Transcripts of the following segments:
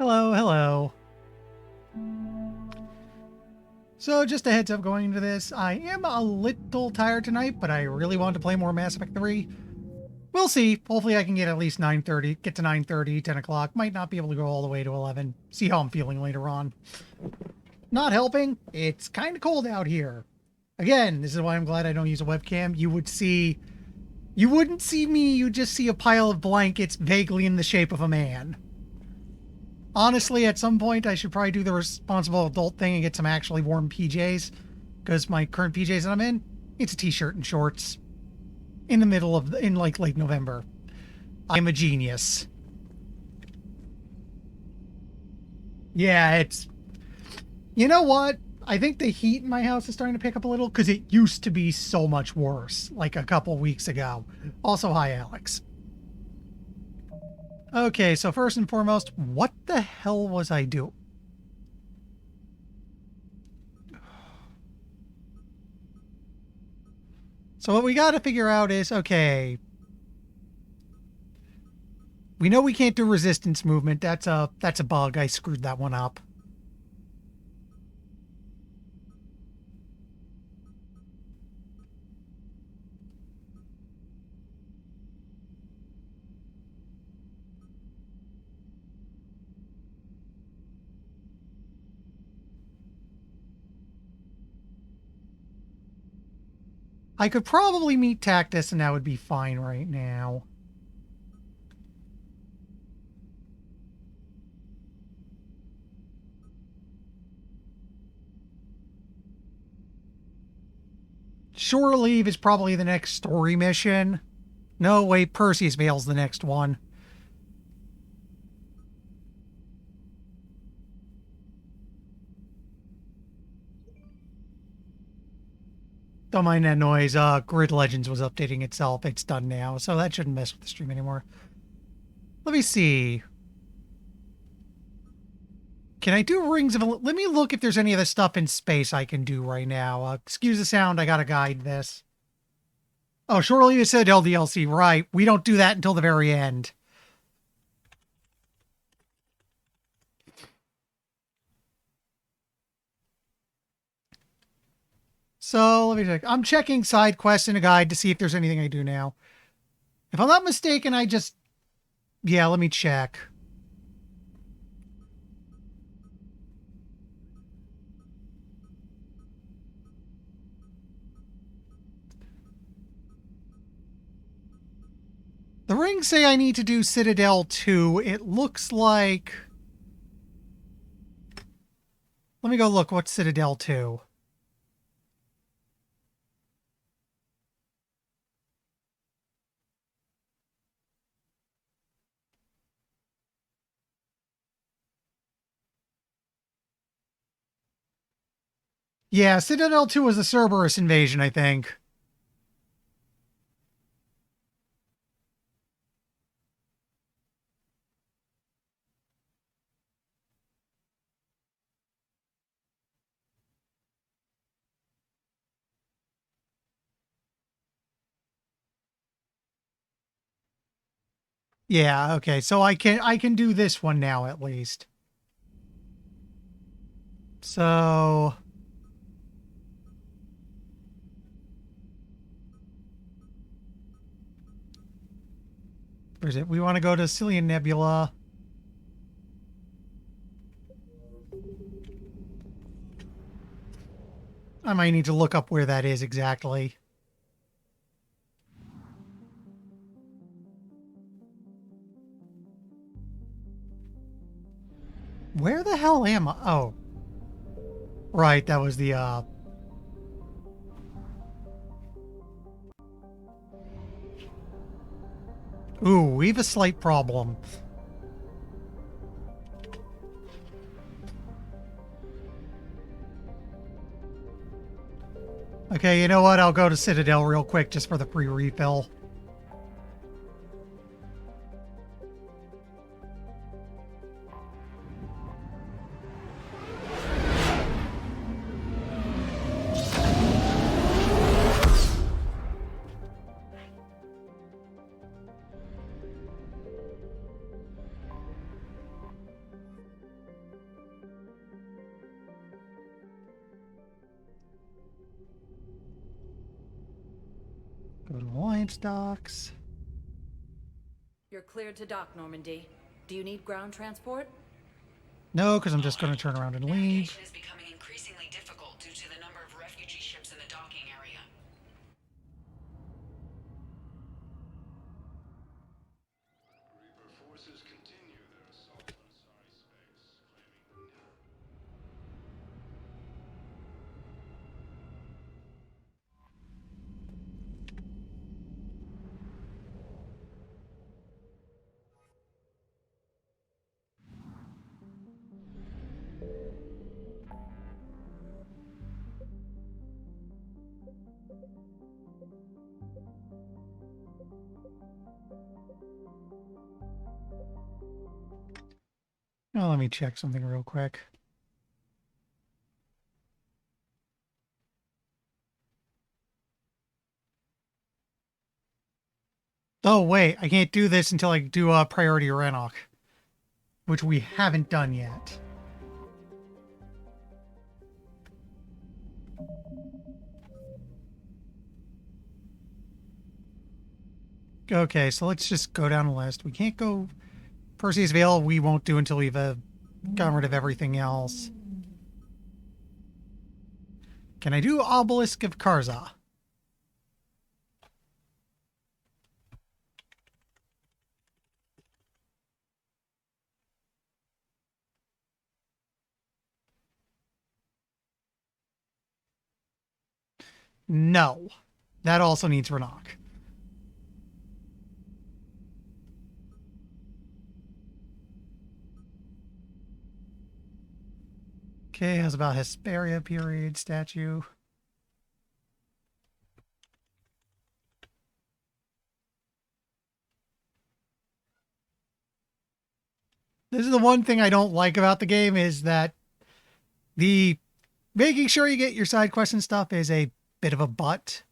Hello, hello. So just a heads up going into this, I am a little tired tonight, but I really want to play more Mass Effect 3. We'll see. Hopefully I can get at least 9:30, get to 9:30, 10 o'clock. Might not be able to go all the way to 11. See how I'm feeling later on. Not helping, it's kind of cold out here. Again, this is why I'm glad I don't use a webcam. You wouldn't see me, you'd just see a pile of blankets vaguely in the shape of a man. Honestly, at some point, I should probably do the responsible adult thing and get some actually warm PJs. Because my current PJs that I'm in, it's a t-shirt and shorts. In the middle of, in like late November. I'm a genius. Yeah, it's... You know what? I think the heat in my house is starting to pick up a little, because it used to be so much worse, like a couple weeks ago. Also, hi, Alex. Okay, so first and foremost, what the hell was I doing? So what we got to figure out is, okay, we know we can't do resistance movement. That's a bug. I screwed that one up. I could probably meet Tactus and that would be fine right now. Shore Leave is probably the next story mission. No, wait, Perseus Vale's the next one. Don't mind that noise. Grid Legends was updating itself. It's done now, so that shouldn't mess with the stream anymore. Let me see. Can I do Rings of... Let me look if there's any other stuff in space I can do right now. Excuse the sound. I gotta guide this. Oh, surely you said LDLC. Right. We don't do that until the very end. So, let me check. I'm checking side quests in a guide to see if there's anything I do now. If I'm not mistaken, I just... Yeah, let me check. The rings say I need to do Citadel 2. It looks like... Let me go look. What's Citadel 2? Yeah, Citadel 2 was the Cerberus invasion, I think. Yeah, okay. So I can do this one now at least. So where's it? We want to go to Cillian Nebula. I might need to look up where that is exactly. Where the hell am I? Oh. Right, that was the, Ooh, we have a slight problem. Okay, you know what? I'll go to Citadel real quick just for the free refill. Go to Alliance docks. You're cleared to dock, Normandy. Do you need ground transport? No, because I'm just going to turn around and leave. Navigation is becoming increasingly difficult due to the number of refugee ships in the docking area. Reaper forces continue their assault on Asari space, claiming the Now let me check something real quick. Oh, wait. I can't do this until I do a priority Rannoch, which we haven't done yet. Okay, so let's just go down the list. We can't go Perseus Vale. We won't do until we've gotten rid of everything else. Can I do Obelisk of Karza? No. That also needs Rannoch. Okay, how's about Hesperia period statue? This is the one thing I don't like about the game is that the making sure you get your side quests and stuff is a bit of a butt.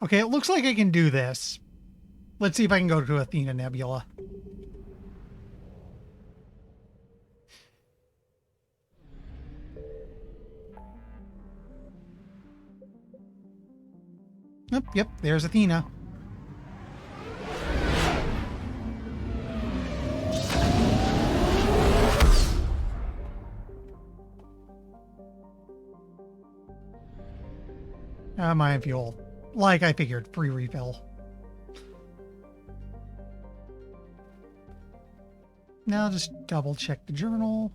Okay, it looks like I can do this. Let's see if I can go to Athena Nebula. Yep, there's Athena. My fuel. Like I figured, free refill. Now just double check the journal.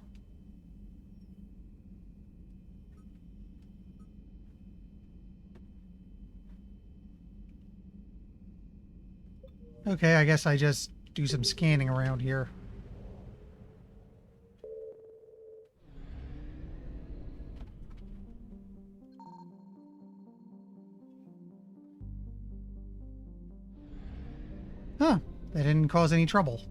Okay, I guess I just do some scanning around here. Huh, that didn't cause any trouble.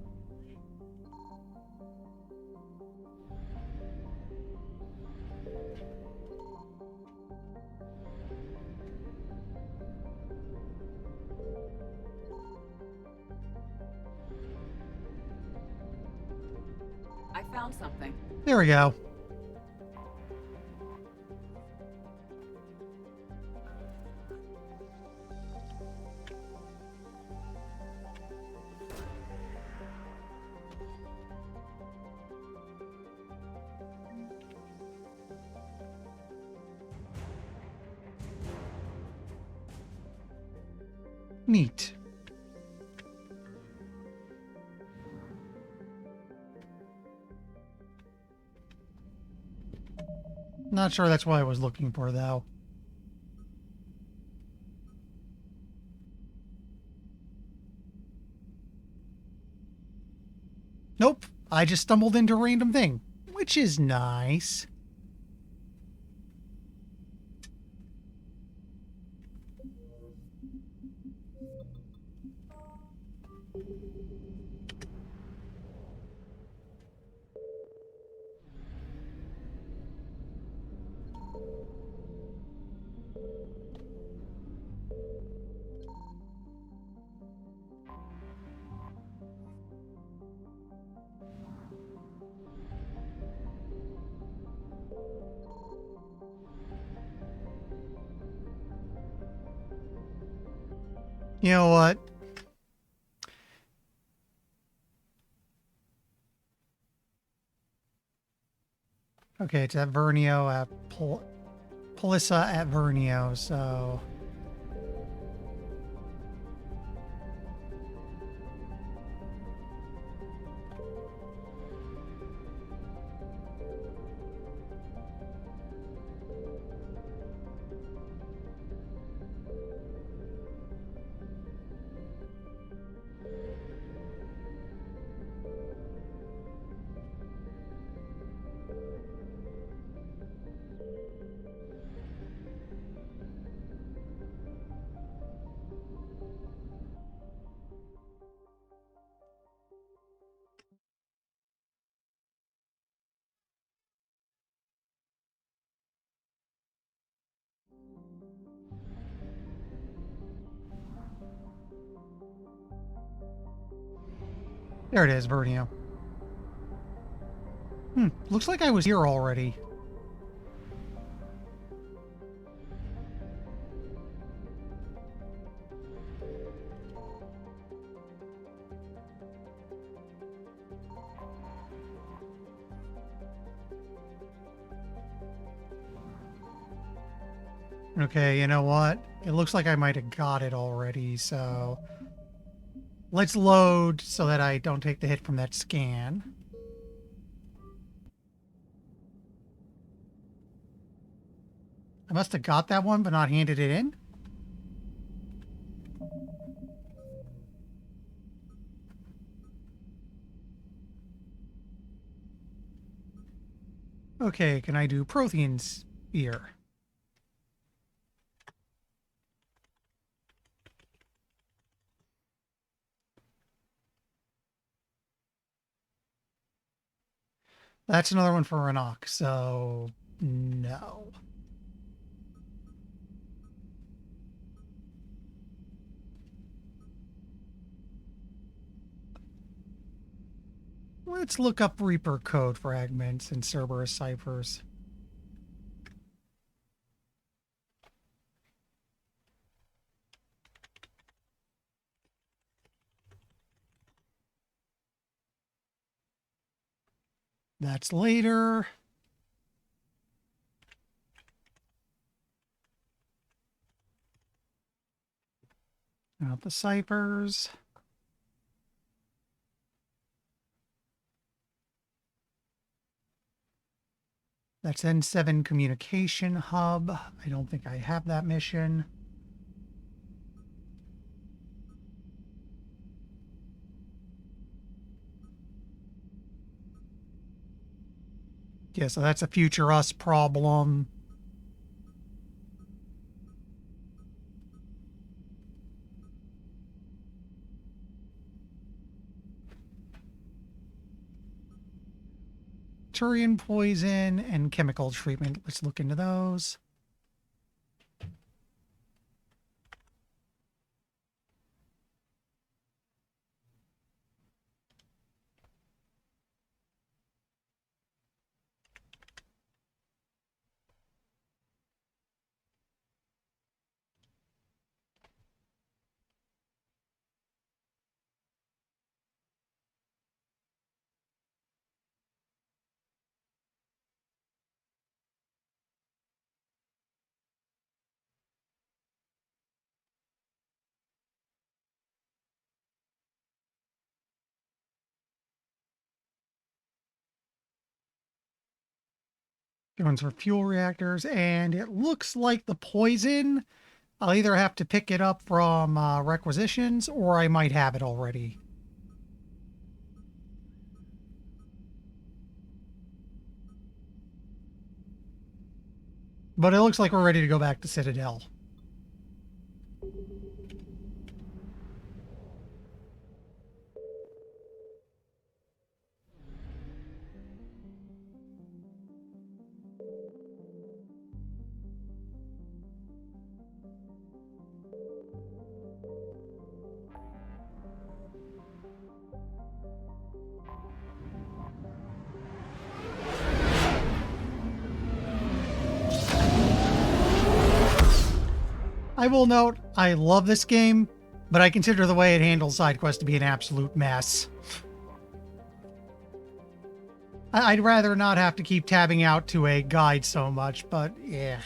I found something. There we go. Neat. Not sure that's what I was looking for, though. Nope, I just stumbled into a random thing, which is nice. You know what? Okay, it's at Vernio at Polissa at Vernio, so there it is, Vernio. Looks like I was here already. Okay, you know what? It looks like I might have got it already, so let's load so that I don't take the hit from that scan. I must have got that one, but not handed it in. Okay, can I do Prothean Spear? That's another one for Ranok, so no. Let's look up Reaper code fragments and Cerberus ciphers. That's later. Not the ciphers. That's N7 Communication Hub. I don't think I have that mission. Yeah, so that's a future us problem. Turian poison and chemical treatment. Let's look into those. Ones for fuel reactors, and it looks like the poison, I'll either have to pick it up from requisitions or I might have it already. But it looks like we're ready to go back to Citadel. I will note, I love this game. but I consider the way it handles side quests to be an absolute mess. I'd rather not have to keep tabbing out to a guide so much, but yeah.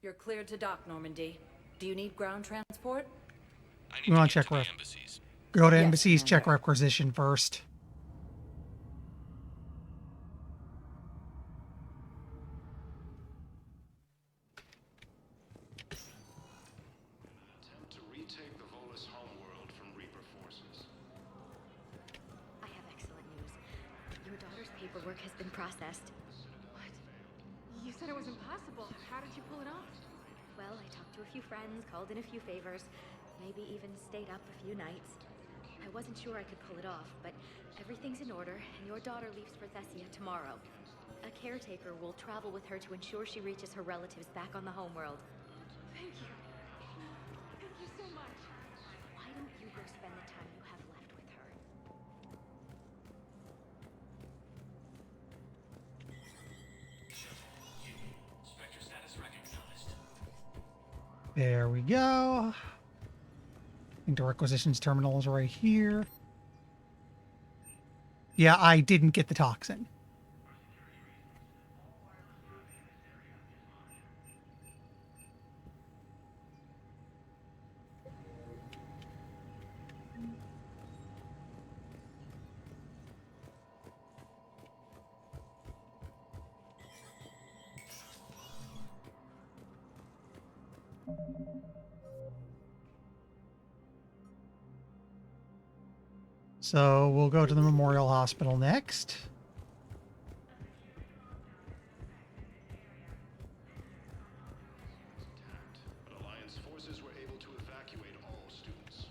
You're cleared to dock, Normandy. Do you need ground transport? I We need want to to get check to the ref. embassies. Go to Yes, embassies, check Commander. requisition first. Attempt to retake the Volus homeworld from Reaper forces. I have excellent news. Your daughter's paperwork has been processed. What? You said it was impossible. How did you pull it off? Well, I talked to a few friends, called in a few favors, maybe even stayed up a few nights. I wasn't sure I could pull it off, but everything's in order, and your daughter leaves for Thessia tomorrow. A caretaker will travel with her to ensure she reaches her relatives back on the homeworld. Thank you. Thank you so much. Why don't you go spend the time you have left with her? Spectre status recognized. There we go. I think the requisitions terminal is right here. Yeah, I didn't get the toxin. So we'll go to the Memorial Hospital next. Attacked, but Alliance forces were able to evacuate all students.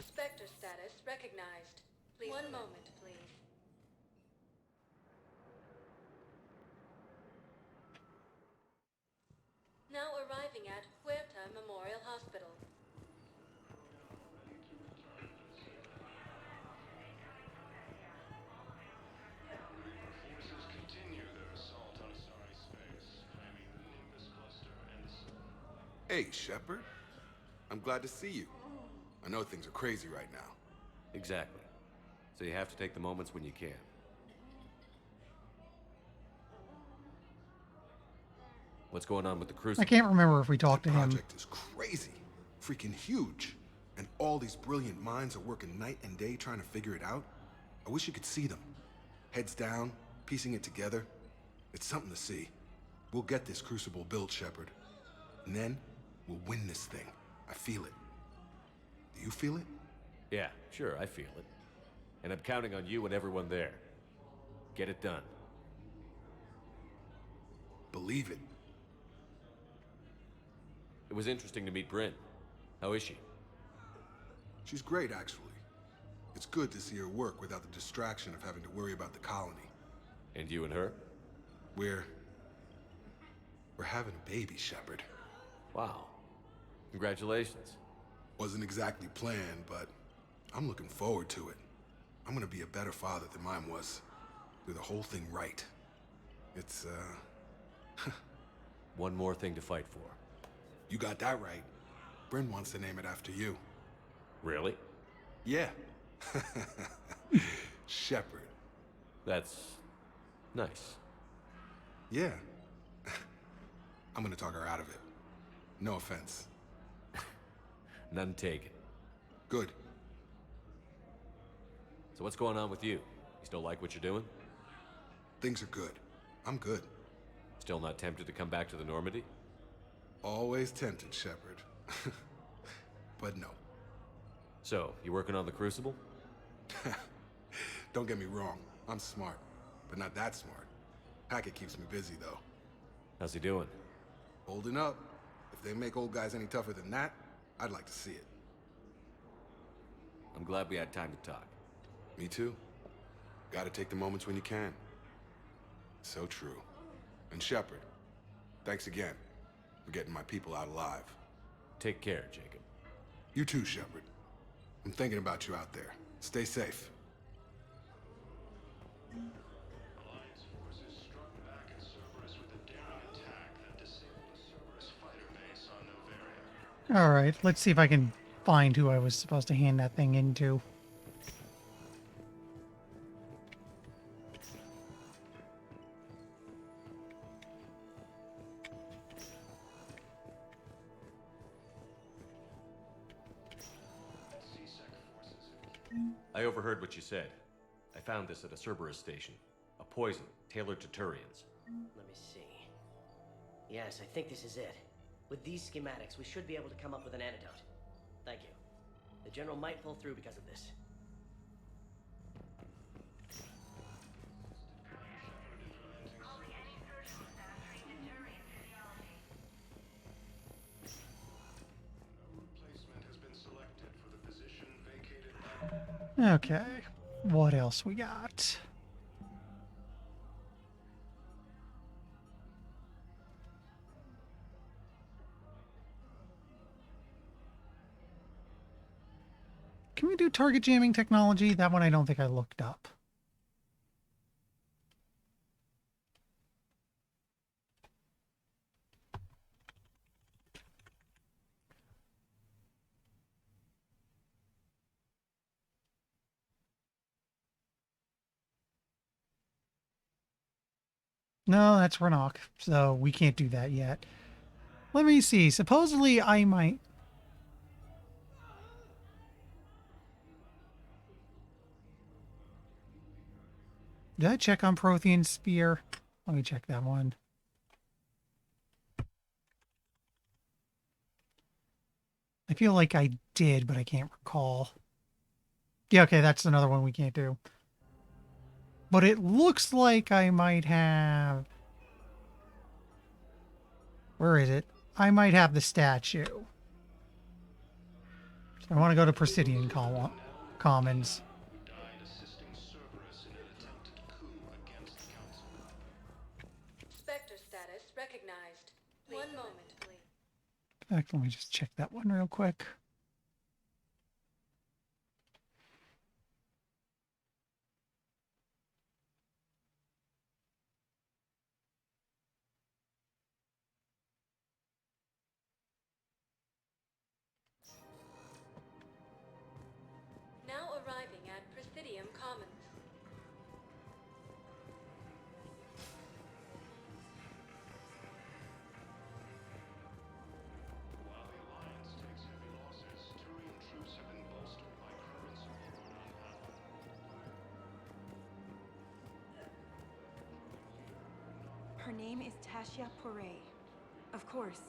Spectre status recognized. Please One wait. moment, please. Now arriving at Huerta Memorial Hospital. Forces continue their assault on Asari space, claiming the Nimbus cluster and the... Hey, Shepard. I'm glad to see you. I know things are crazy right now. Exactly. So you have to take the moments when you can. What's going on with the I crucible? can't remember if we talked to That him. project is crazy. Freaking huge. And all these brilliant minds are working night and day trying to figure it out. I wish you could see them. Heads down, piecing it together. It's something to see. We'll get this crucible built, Shepard. And then, we'll win this thing. I feel it. Do you feel it? Yeah, sure, I feel it. And I'm counting on you and everyone there. Get it done. Believe it. It was interesting to meet Bryn. How is she? She's great, actually. It's good to see her work without the distraction of having to worry about the colony. And you and her? We're having a baby, Shepard. Wow. Congratulations. Wasn't exactly planned, but I'm looking forward to it. I'm gonna be a better father than mine was. Do the whole thing right. It's, One more thing to fight for. you got that right. Bryn wants to name it after you. Really? Yeah. Shepard. That's nice. Yeah. I'm gonna talk her out of it. No offense. None taken. Good. So what's going on with you? You still like what you're doing? Things are good. I'm good. Still not tempted to come back to the Normandy? Always tempted, Shepard. But no. So, you working on the Crucible? Don't get me wrong. I'm smart, but not that smart. Hackett keeps me busy, though. How's he doing? Holding up. If they make old guys any tougher than that, I'd like to see it. I'm glad we had time to talk. Me too. Gotta take the moments when you can. So true. And Shepard, thanks again for getting my people out alive. Take care, Jacob. You too, Shepard. I'm thinking about you out there. Stay safe. Alliance forces struck back at Cerberus with a daring attack that All right, let's see if I can find who I was supposed to hand that thing into. I overheard what you said. I found this at a Cerberus station. A poison tailored to Turians. Let me see. Yes, I think this is it. With these schematics, we should be able to come up with an antidote. Thank you. The General might pull through because of this. Replacement has been selected for the position vacated by... Okay, what else we got? Can we do target jamming technology? That one I don't think I looked up. No, that's Renok, so we can't do that yet. Let me see. Supposedly I might... Did I check on Prothean Spear? Let me check that one. I feel like I did, but I can't recall. Yeah, okay, that's another one we can't do. But it looks like I might have... Where is it? I might have the statue. So I want to go to Presidian Commons. died assisting Cerberus in an attempted coup against the Council. Spectre status recognized. One moment, please. In fact, let me just check that one real quick. Now arriving at Presidium Commons. While the Alliance takes heavy losses, Turian troops have been bolstered by currents of Rodan power. Her name is Tasha Poray. Of course.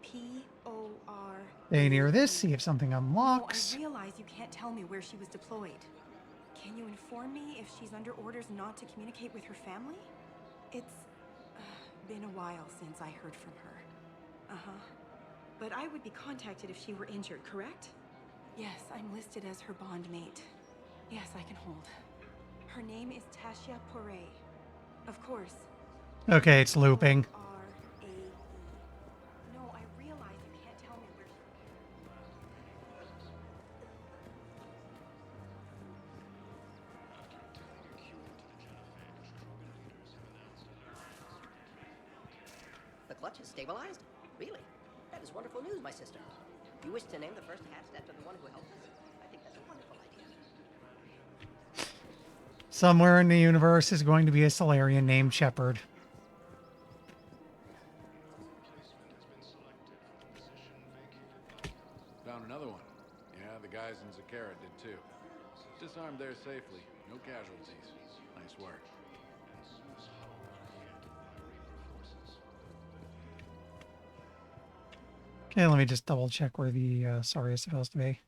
P-O-R... Stay near this, see if something No, unlocks. I realize you can't tell me where she was deployed. Can you inform me if she's under orders not to communicate with her family? It's been a while since I heard from her. Uh-huh. But I would be contacted if she were injured, correct? Yes, I'm listed as her bondmate. Yes, I can hold. Her name is Tasha Poray. Of course. Okay, it's looping. R-A-E. No, I realize you can't tell me where she... The clutch is stabilized? Really? That is wonderful news, my sister. You wish to name the first half-step to the one who helped us? I think that's a wonderful idea. Somewhere in the universe is going to be a Solarian named Shepard. Found another one. Yeah, the guys in Zakara did too. Disarmed there safely. No casualties. Nice work. Okay, let me just double check where the Sorry is supposed to be.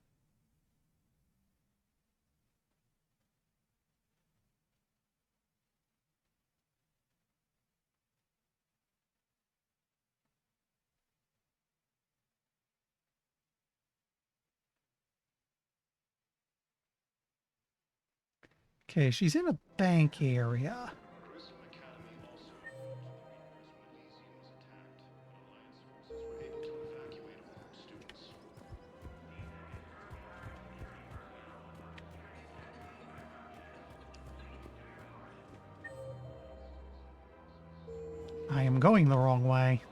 Okay, she's in a bank area. I am going the wrong way.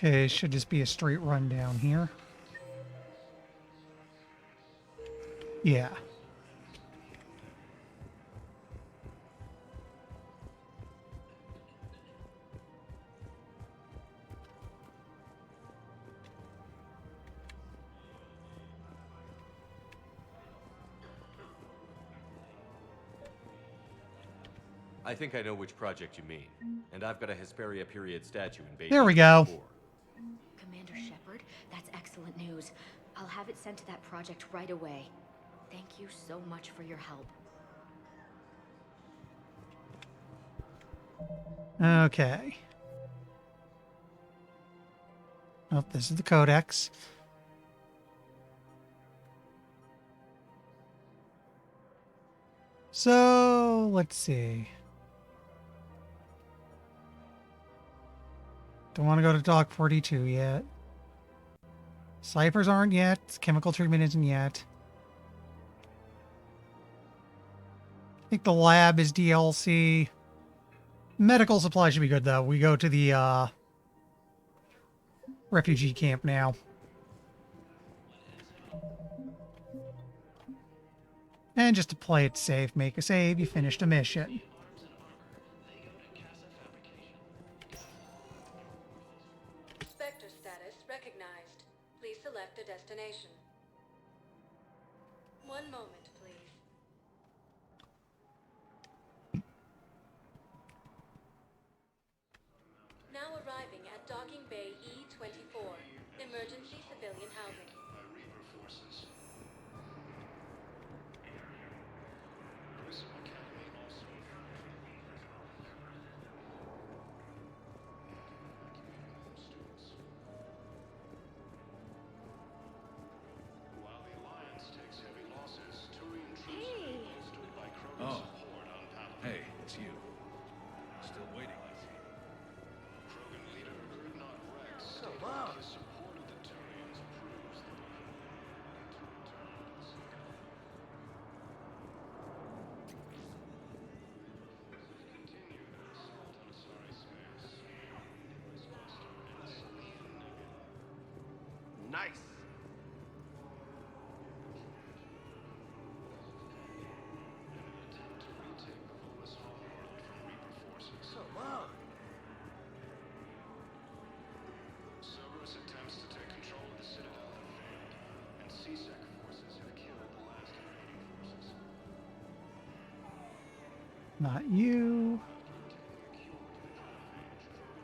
Okay, should just be a straight run down here. Yeah. I think I know which project you mean. And I've got a Hesperia period statue in Bay. There we go. Commander Shepard, that's excellent news. I'll have it sent to that project right away. Thank you so much for your help. Okay. Oh, this is the codex. So, let's see. Don't want to go to Dock 42 yet. Ciphers aren't yet. Chemical treatment isn't yet. I think the lab is DLC. Medical supply should be good, though. We go to the refugee camp now. And just to play it safe, make a save, you finished a mission. Spectre status recognized. Please select a destination. One moment, please. Now arriving at Docking Bay E-24. Emergency civilian housing. by Reaper forces. Grissom Academy also students. While the Alliance takes heavy losses, Turian troops have been bolstered by Krogan's horde on Palace. Hey, it's you. Still waiting, I see. Krogan leader Urdnot Rex stated that his support of the Turians proves the continued assault on Asari space. Nice. Attempt to retake the Volus homeworld from Reaper forces. Cerberus attempts to take control of the Citadel have failed, and CSEC forces have killed the last remaining forces. Not you.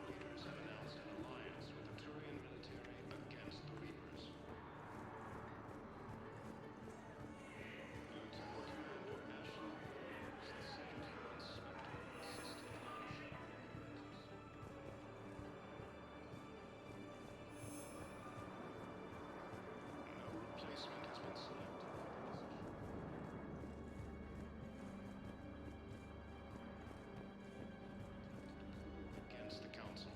Leaders have announced an alliance with the Turian military against the Reapers. Lieutenant Commander Ashley is the 17th Spectre assistant leadership. No replacement has been selected. Against the Council.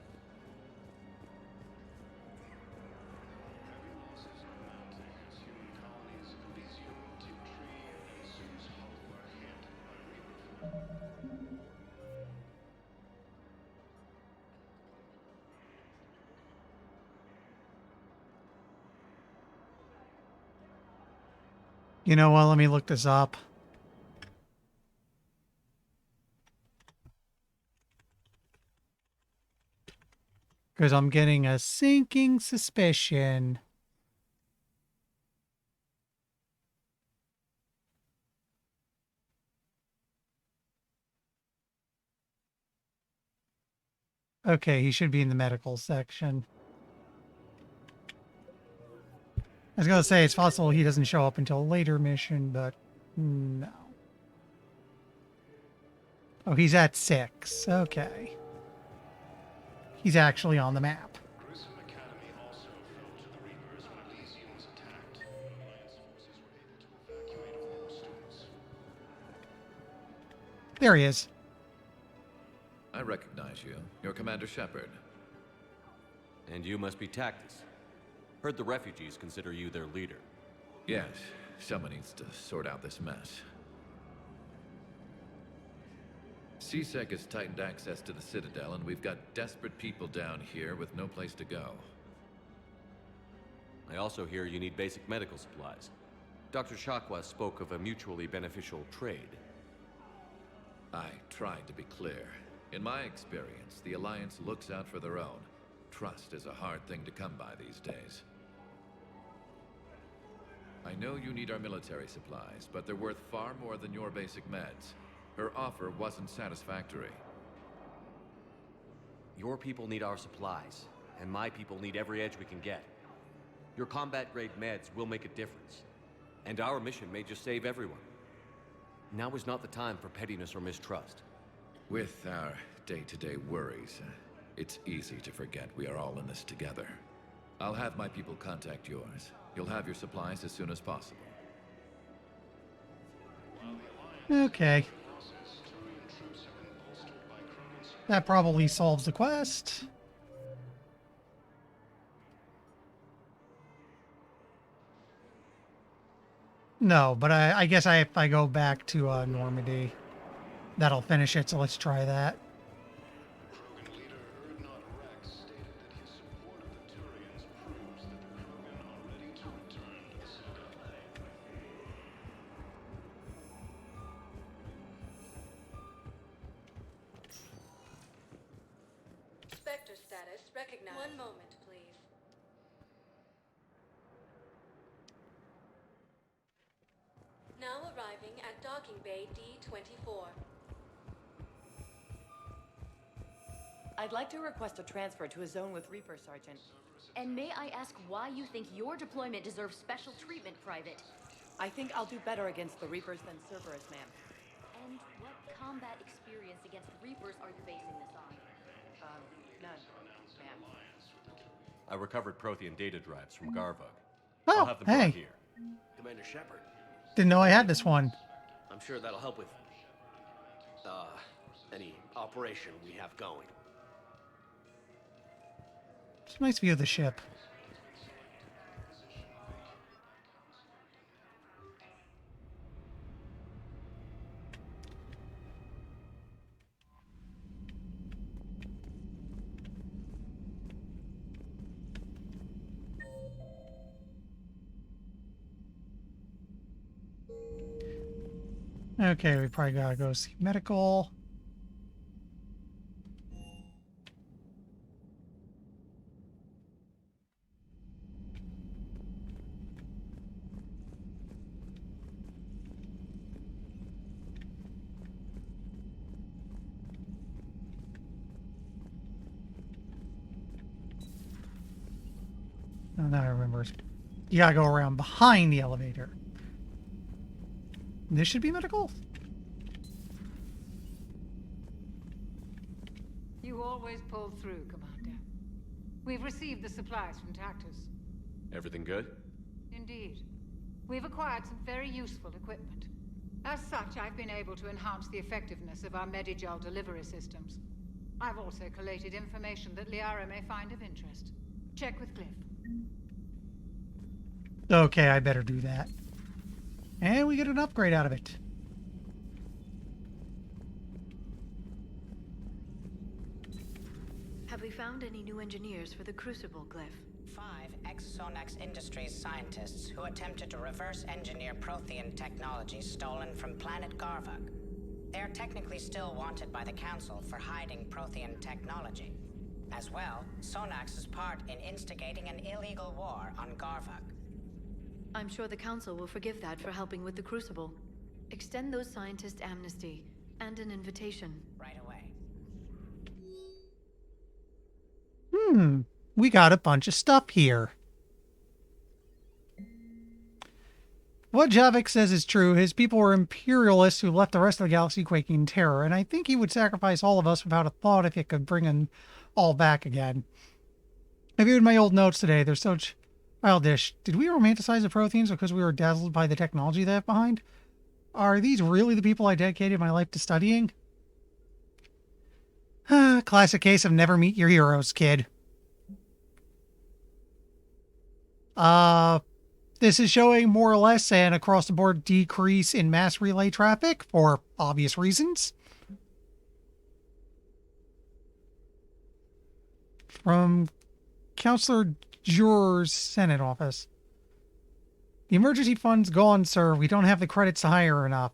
Heavy losses are mounting as human colonies of Elysium, Tiptree, and Zeus Hull are hit by Reaper forces. You know what? Let me look this up. Because I'm getting a sinking suspicion. Okay, he should be in the medical section. I was gonna say it's possible he doesn't show up until a later mission, but no. Oh, he's at 6. Okay. He's actually on the map. Grissom Academy also fell to the Reapers when Elysium was attacked. Alliance forces were able to evacuate all students. There he is. I recognize you. You're Commander Shepard. And you must be Tactus. Heard the refugees consider you their leader. Yes, someone needs to sort out this mess. CSEC has tightened access to the Citadel, and we've got desperate people down here with no place to go. I also hear you need basic medical supplies. Dr. Shakwa spoke of a mutually beneficial trade. I tried to be clear. In my experience, the Alliance looks out for their own. Trust is a hard thing to come by these days. I know you need our military supplies, but they're worth far more than your basic meds. Her offer wasn't satisfactory. Your people need our supplies, and my people need every edge we can get. Your combat-grade meds will make a difference, and our mission may just save everyone. Now is not the time for pettiness or mistrust. With our day-to-day worries, it's easy to forget we are all in this together. I'll have my people contact yours. You'll have your supplies as soon as possible. Okay. That probably solves the quest. No, but I guess if I go back to Normandy, that'll finish it, so let's try that. Krogan leader Erdnot Rex stated that his support of the Turians proves that the Krogan are ready to return to the Citadel. Spectre status recognized. One moment, please. Now arriving at docking bay D-24. I'd like to request a transfer to a zone with Reaper, Sergeant. And may I ask why you think your deployment deserves special treatment, Private? I think I'll do better against the Reapers than Cerberus, ma'am. And what combat experience against Reapers are you basing this on? None, ma'am. I recovered Prothean data drives from Garvug. Oh, I'll have them hey. brought here. Commander Shepard. Didn't know I had this one. I'm sure that'll help with, any operation we have going. It's a nice view of the ship. Okay, we probably gotta go see medical. Oh, now I remember. You gotta go around behind the elevator. This should be medical? You always pull through, Commander. We've received the supplies from Tactus. Everything good? Indeed. We've acquired some very useful equipment. As such, I've been able to enhance the effectiveness of our Medigel delivery systems. I've also collated information that Liara may find of interest. Check with Cliff. Okay, I better do that. And we get an upgrade out of it. Have we found any new engineers for the Crucible, Glyph? 5 ex-Sonax Industries scientists who attempted to reverse engineer Prothean technology stolen from planet Garvug. They are technically still wanted by the Council for hiding Prothean technology. As well, Sonax's part in instigating an illegal war on Garvug. I'm sure the Council will forgive that for helping with the Crucible. Extend those scientists amnesty and an invitation. Right away. We got a bunch of stuff here. What Javik says is true. His people were imperialists who left the rest of the galaxy quaking in terror, and I think he would sacrifice all of us without a thought if it could bring them all back again. I viewed my old notes today. They're so childish. Did we romanticize the Protheans because we were dazzled by the technology they left behind? Are these really the people I dedicated my life to studying? Classic case of never meet your heroes, kid. This is showing more or less an across-the-board decrease in mass relay traffic for obvious reasons. from Counselor Juror's Senate office. The emergency fund's gone, sir. We don't have the credits to hire enough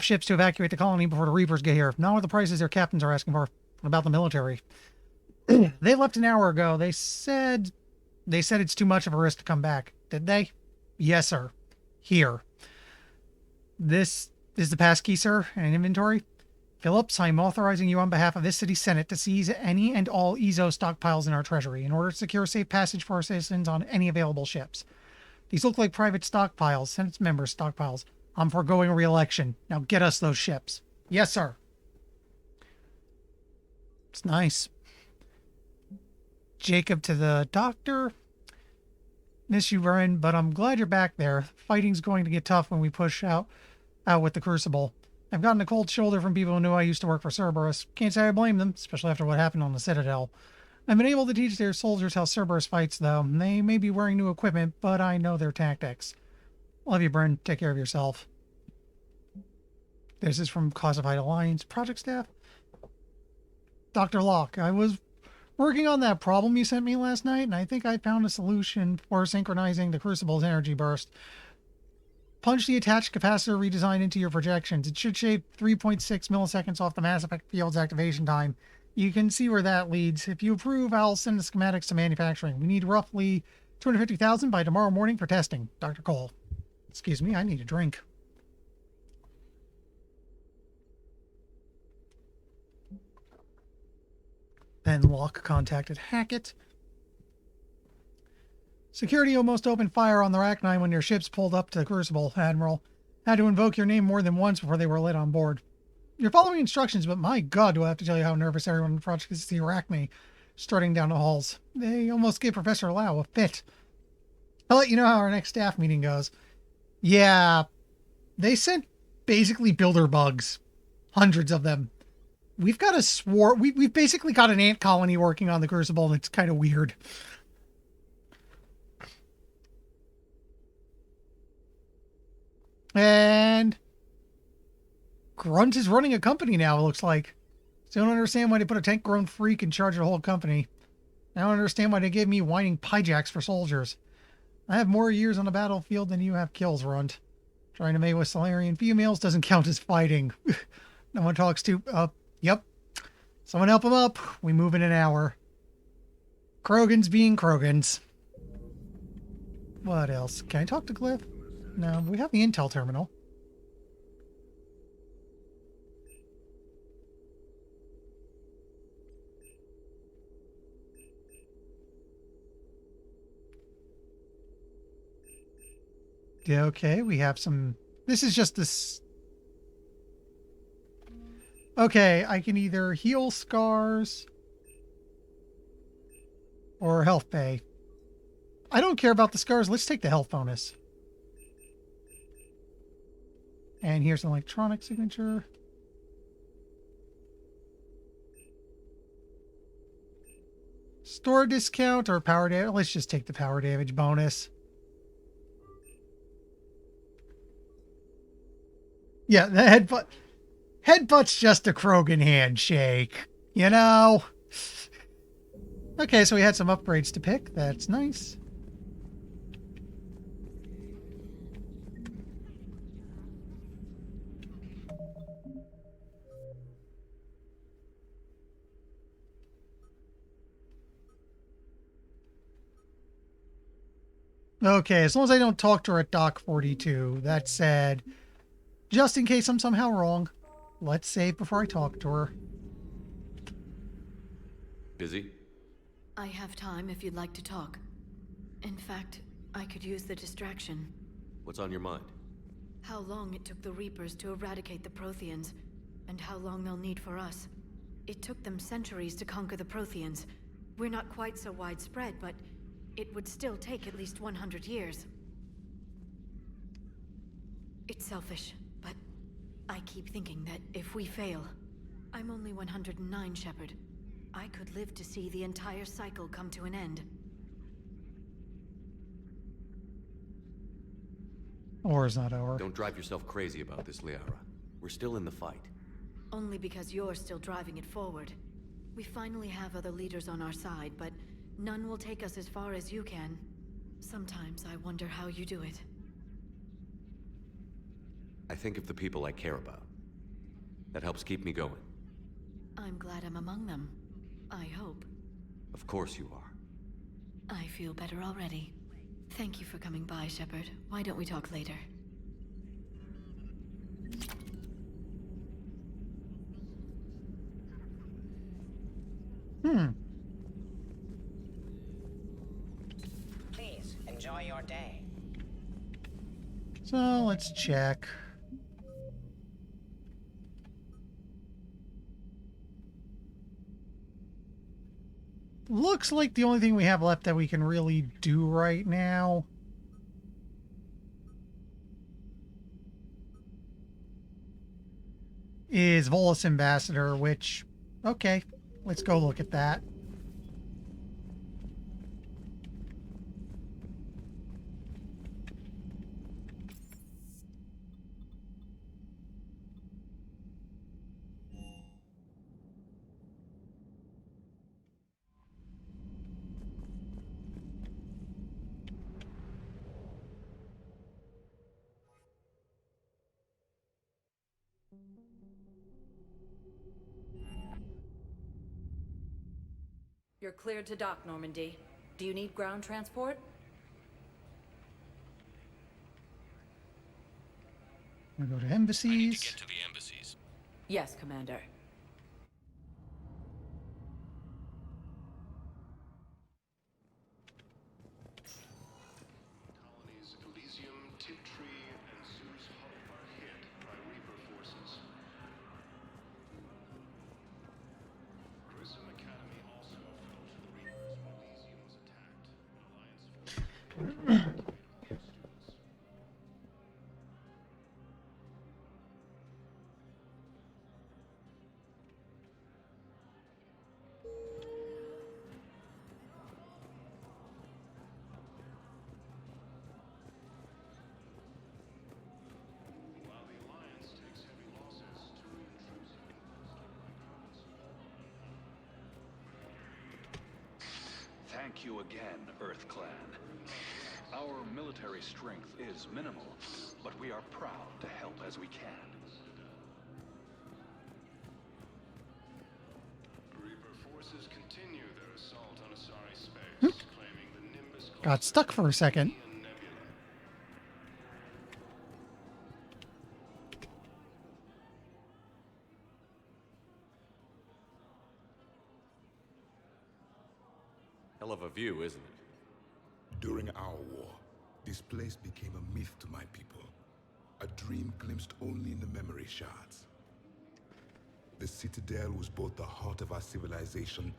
ships to evacuate the colony before the Reapers get here. Not with the prices their captains are asking for. What about the military? They left an hour ago. They said it's too much of a risk to come back. Did they? Yes, sir. Here. This is the passkey, sir, and an inventory. Phillips, I am authorizing you on behalf of this city's Senate to seize any and all EZO stockpiles in our treasury in order to secure safe passage for our citizens on any available ships. These look like private stockpiles, Senate members' stockpiles. I'm foregoing re-election. Now get us those ships. Yes, sir. It's nice. Jacob to the doctor. Miss you, Vern, but I'm glad you're back there. Fighting's going to get tough when we push out with the Crucible. I've gotten a cold shoulder from people who knew I used to work for Cerberus. Can't say I blame them, especially after what happened on the Citadel. I've been able to teach their soldiers how Cerberus fights, though. They may be wearing new equipment, but I know their tactics. Love you, Bryn. Take care of yourself. This is from Classified Alliance project staff. Dr. Locke, I was working on that problem you sent me last night, and I think I found a solution for synchronizing the Crucible's energy burst. Punch the attached capacitor redesign into your projections. It should shave 3.6 milliseconds off the Mass Effect field's activation time. You can see where that leads. If you approve, I'll send the schematics to manufacturing. We need roughly 250,000 by tomorrow morning for testing. Dr. Cole. Excuse me, I need a drink. Then Locke contacted Hackett. Security almost opened fire on the Rachni when your ships pulled up to the Crucible, Admiral. Had to invoke your name more than once before they were lit on board. You're following instructions, but my God, do I have to tell you how nervous everyone in the project is to see Arachne strutting down the halls. They almost gave Professor Lau a fit. I'll let you know how our next staff meeting goes. Yeah, they sent basically builder bugs. Hundreds of them. We've got we've basically got an ant colony working on the Crucible, and it's kind of weird. And Grunt is running a company now, it looks like. Still don't understand why they put a tank-grown freak in charge of the whole company. I don't understand why they gave me whining piejacks for soldiers. I have more years on the battlefield than you have kills, Runt. Trying to mate with Solarian females doesn't count as fighting. No one talks to... Yep. Someone help him up. We move in an hour. Krogans being Krogans. What else? Can I talk to Glyph? No, we have the intel terminal. Yeah, okay, we have some... This is just this... Okay, I can either heal scars or health pay. I don't care about the scars. Let's take the health bonus. And here's an electronic signature. Store discount or power damage. Let's just take the power damage bonus. Yeah, the headbutt's just a Krogan handshake, you know? Okay, so we had some upgrades to pick. That's nice. Okay, as long as I don't talk to her at Dock 42. That said, just in case I'm somehow wrong, let's save before I talk to her. Busy? I have time if you'd like to talk. In fact, I could use the distraction. What's on your mind? How long it took the Reapers to eradicate the Protheans, and how long they'll need for us. It took them centuries to conquer the Protheans. We're not quite so widespread, but it would still take at least 100 years. It's selfish, but I keep thinking that if we fail... I'm only 109, Shepard. I could live to see the entire cycle come to an end. War's not over. Don't drive yourself crazy about this, Liara. We're still in the fight. Only because you're still driving it forward. We finally have other leaders on our side, but none will take us as far as you can. Sometimes I wonder how you do it. I think of the people I care about. That helps keep me going. I'm glad I'm among them. I hope. Of course you are. I feel better already. Thank you for coming by, Shepard. Why don't we talk later? Please, enjoy your day. So let's check. Looks like the only thing we have left that we can really do right now is Volus Ambassador, which, okay, let's go look at that. You're cleared to dock, Normandy. Do you need ground transport? We go to embassies. Get to the embassies. Yes, Commander. Colonies Elysium, Tiptree, and Zeus Hope are hit by Reaper forces. Grissom Academy also fell to the Reapers when Elysium was attacked. Alliance forces while the Alliance takes heavy losses to intrusive Thank you again, Earth Clan. Our military strength is minimal, but we are proud to help as we can. Reaper forces continue their assault on Asari space, claiming the Nimbus Got stuck for a second. Hell of a view, isn't it? During our war, this place became a myth to my people. A dream glimpsed only in the memory shards. The Citadel was both the heart of our civilization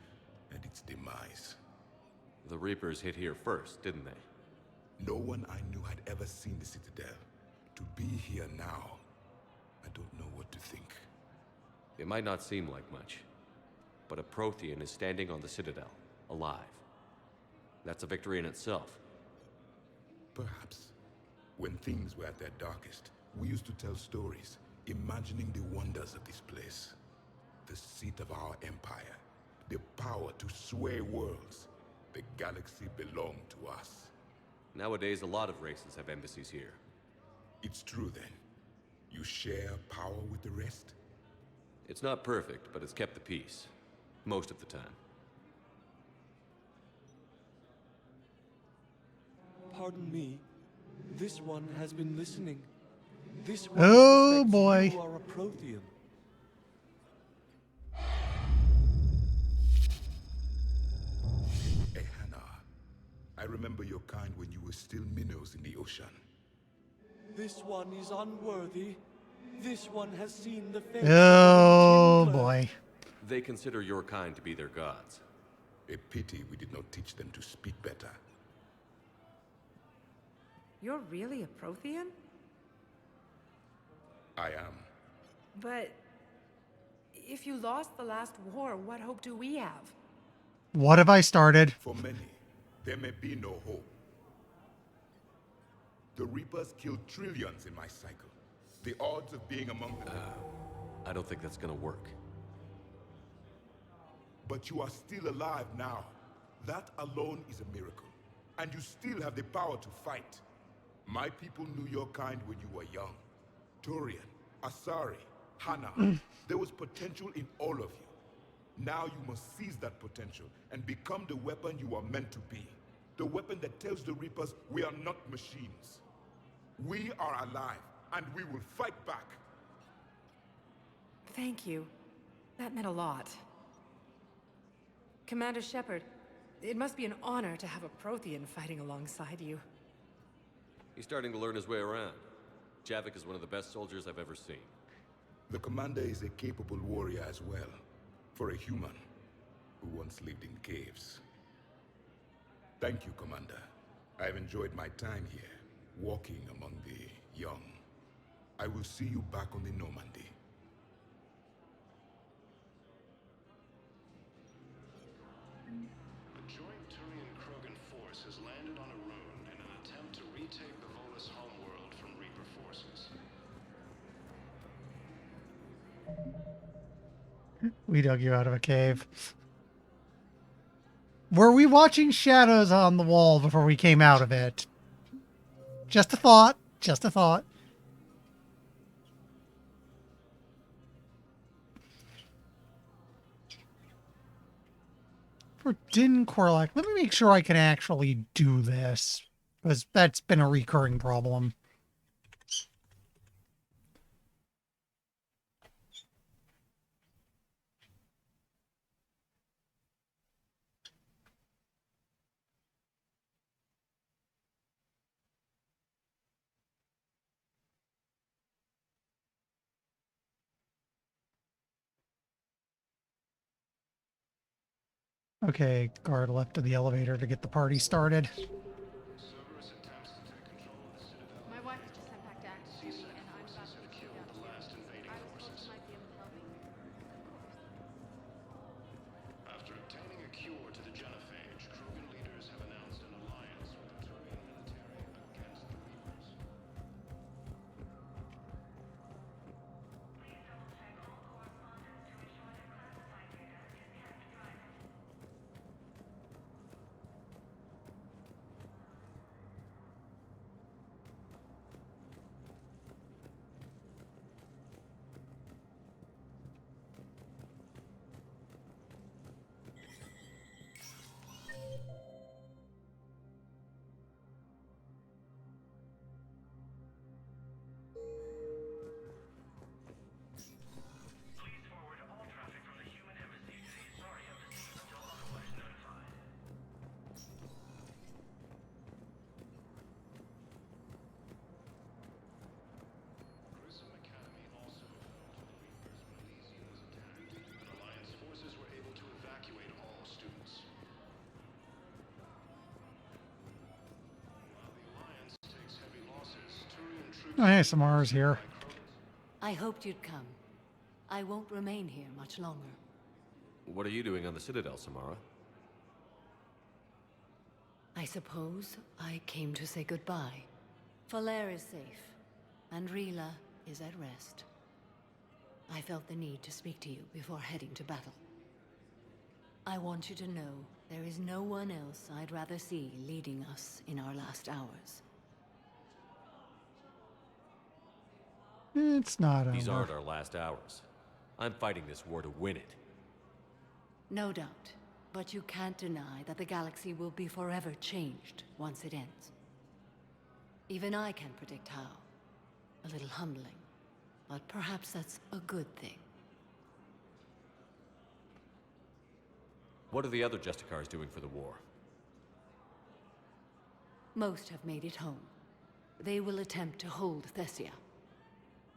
and its demise. The Reapers hit here first, didn't they? No one I knew had ever seen the Citadel. To be here now, I don't know what to think. It might not seem like much, but a Prothean is standing on the Citadel, alive. That's a victory in itself. Perhaps. When things were at their darkest, we used to tell stories, imagining the wonders of this place. The seat of our empire, the power to sway worlds. The galaxy belonged to us. Nowadays, a lot of races have embassies here. It's true then. You share power with the rest? It's not perfect, but it's kept the peace. Most of the time. Pardon me. This one has been listening. This one Oh, suspects boy. you are a Prothean. Ehana, I remember your kind when you were still minnows in the ocean. This one is unworthy. This one has seen the face Oh, of the Templar. boy. They consider your kind to be their gods. A pity we did not teach them to speak better. You're really a Prothean? I am. But if you lost the last war, what hope do we have? What have I started? For many, there may be no hope. The Reapers killed trillions in my cycle. The odds of being among them. I don't think that's gonna work. but you are still alive now. That alone is a miracle. And you still have the power to fight. My people knew your kind when you were young. Turian, Asari, Hana. There was potential in all of you. Now you must seize that potential and become the weapon you are meant to be. The weapon that tells the Reapers we are not machines. We are alive, and we will fight back. Thank you. That meant a lot. Commander Shepard, it must be an honor to have a Prothean fighting alongside you. He's starting to learn his way around. Javik is one of the best soldiers I've ever seen. The commander is a capable warrior as well, for a human who once lived in caves. Thank you, Commander. I've enjoyed my time here, walking among the young. I will see you back on the Normandy. A joint Turian-Krogan force has landed on a rune in an attempt to retake the Volus homeworld from Reaper forces. We dug you out of a cave. Were we watching shadows on the wall before we came out of it? Just a thought. Just a thought. For Din Korlak, let me make sure I can actually do this, because that's been a recurring problem. Okay, guard left of the elevator to get the party started. My wife has just sent back to active duty, and I'm about to be killed too. I was told you might be able to help me. After obtaining a cure to the genophage, Krogan leaders have announced an alliance with the Turian military against the Reapers. Oh, hey, Samara's here. I hoped you'd come. I won't remain here much longer. What are you doing on the Citadel, Samara? I suppose I came to say goodbye. Falair is safe, and Rila is at rest. I felt the need to speak to you before heading to battle. I want you to know there is no one else I'd rather see leading us in our last hours. It's not These over. aren't our last hours. I'm fighting this war to win it. No doubt, but you can't deny that the galaxy will be forever changed once it ends. Even I can't predict how. A little humbling, but perhaps that's a good thing. What are the other Justicars doing for the war? Most have made it home. They will attempt to hold Thessia.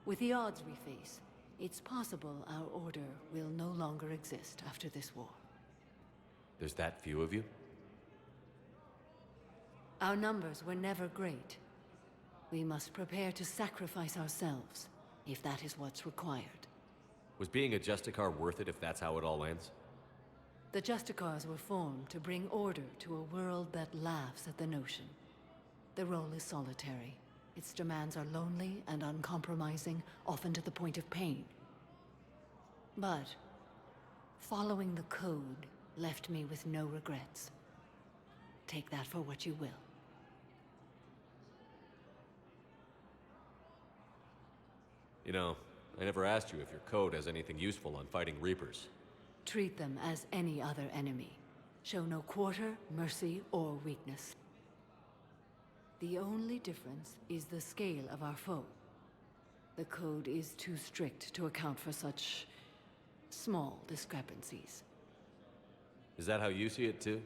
With the odds we face, it's possible our order will no longer exist after this war. There's that few of you? Our numbers were never great. We must prepare to sacrifice ourselves, if that is what's required. Was being a Justicar worth it if that's how it all ends? The Justicars were formed to bring order to a world that laughs at the notion. The role is solitary. Its demands are lonely and uncompromising, often to the point of pain. But Following the code left me with no regrets. Take that for what you will. You know, I never asked you if your code has anything useful on fighting Reapers. Treat them as any other enemy. Show no quarter, mercy, or weakness. The only difference is the scale of our foe. The code is too strict to account for such small discrepancies. Is that how you see it, too?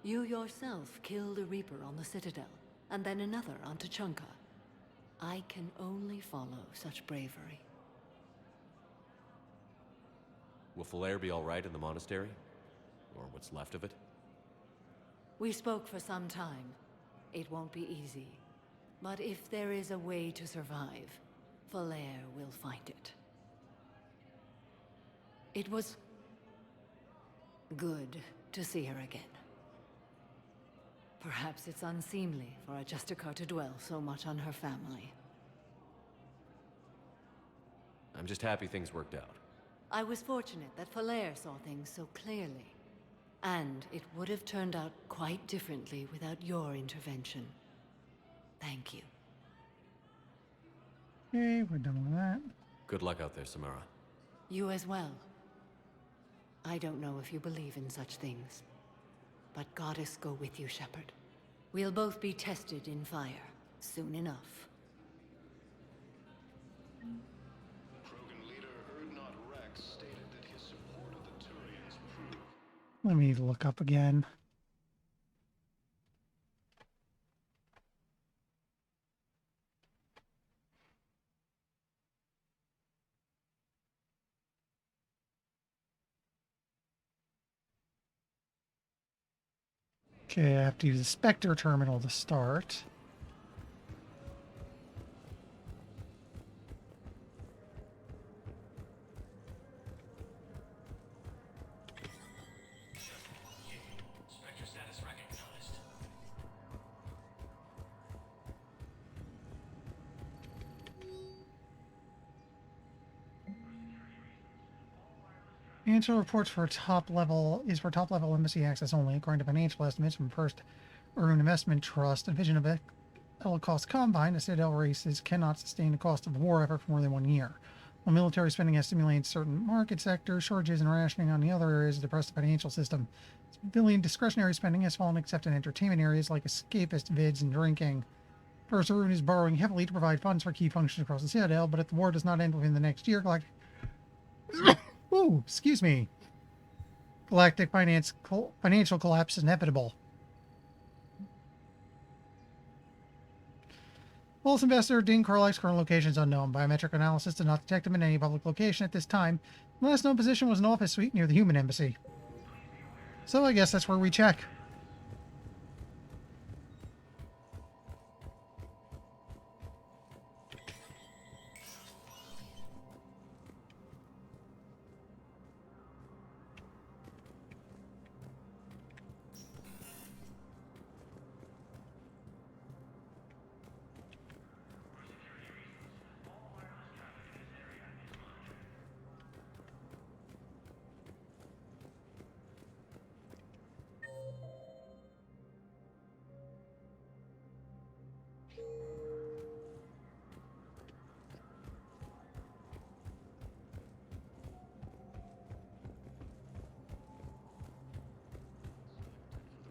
You yourself killed a Reaper on the Citadel, and then another on Tuchanka. I can only follow such bravery. Will Falair be all right in the monastery? Or what's left of it? We spoke for some time. It won't be easy. But if there is a way to survive, Falair will find it. It was good to see her again. Perhaps it's unseemly for a Justicar to dwell so much on her family. I'm just happy things worked out. I was fortunate that Falair saw things so clearly. And it would have turned out quite differently without your intervention. Thank you. Okay, we're done with that. Good luck out there, Samara. You as well. I don't know if you believe in such things, but Goddess go with you, Shepard. We'll both be tested in fire, soon enough. Krogan leader Erdnot Rex stated that his support of the Turians proved... Let me look up again. Okay, I have to use the Spectre terminal to start. Spectre status recognized. Financial reports for top level embassy access only, according to financial estimates from First Urban Investment Trust. A vision of cost combine, the Citadel races cannot sustain the cost of war effort for more than 1 year. While military spending has stimulated certain market sectors, shortages and rationing on the other areas depress the financial system. Civilian discretionary spending has fallen except in entertainment areas like escapist vids and drinking. First Urban is borrowing heavily to provide funds for key functions across the Citadel, but if the war does not end within the next year, ooh, excuse me. Galactic financial collapse is inevitable. False investor Dean Carlick's current location is unknown. Biometric analysis did not detect him in any public location at this time. The last known position was an office suite near the human embassy. So I guess that's where we check.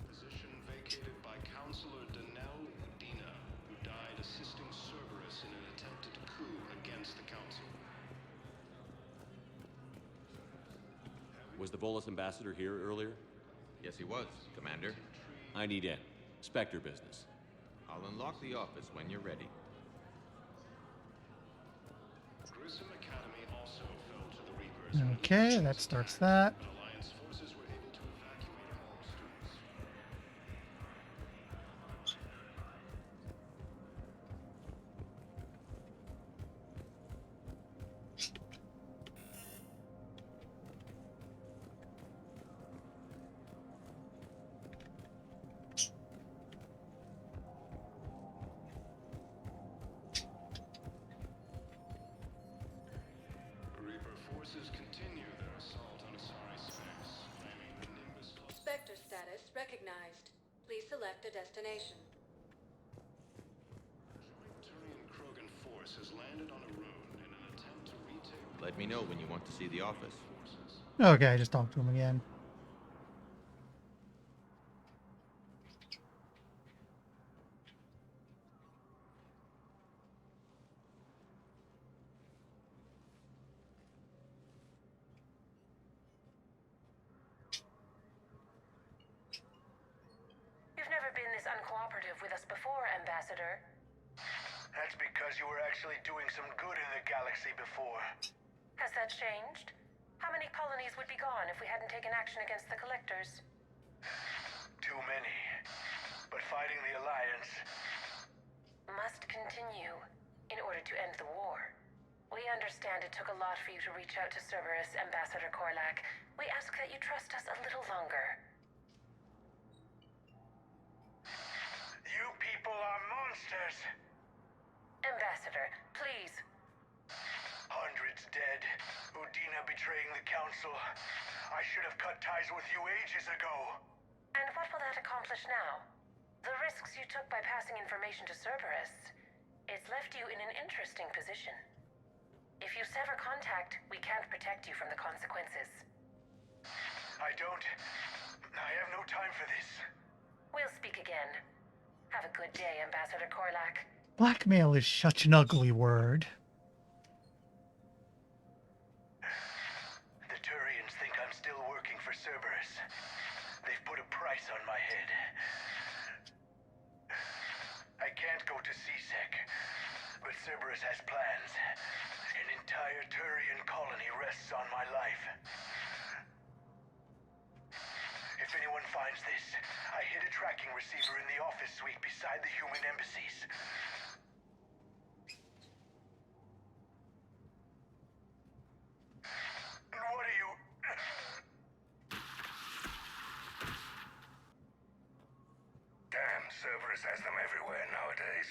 Position vacated by Counselor Danelle Udina, who died assisting Cerberus in an attempted coup against the Council. Was the Volus ambassador here earlier? Yes, he was, Commander. I need in. Spectre business. I'll unlock the office when you're ready. Grissom Academy also fell to the Reapers. Okay, that starts that. Alliance forces were able to evacuate all students. Reaper forces continue their assault on Asari recognized. Please select a destination. Turian Krogan force has landed on a rune in an attempt to retake. Let me know when you want to see the office. Okay, I just talked to him again. You've never been this uncooperative with us before, Ambassador. That's because you were actually doing some good in the galaxy before. Has that changed? How many colonies would be gone if we hadn't taken action against the Collectors? Too many. But fighting the Alliance must continue in order to end the war. We understand it took a lot for you to reach out to Cerberus, Ambassador Korlak. We ask that you trust us a little longer. You people are monsters! Ambassador, please. Hundreds dead. Udina betraying the Council. I should have cut ties with you ages ago. And what will that accomplish now? The risks you took by passing information to Cerberus, it's left you in an interesting position. If you sever contact, we can't protect you from the consequences. I have no time for this. We'll speak again. Have a good day, Ambassador Korlak. Blackmail is such an ugly word. The Turians think I'm still working for Cerberus. They've put a price on my head. I can't go to CSEC, but Cerberus has plans. An entire Turian colony rests on my life. If anyone finds this, I hid a tracking receiver in the office suite beside the human embassies. What are you... Damn, Cerberus has them everywhere nowadays.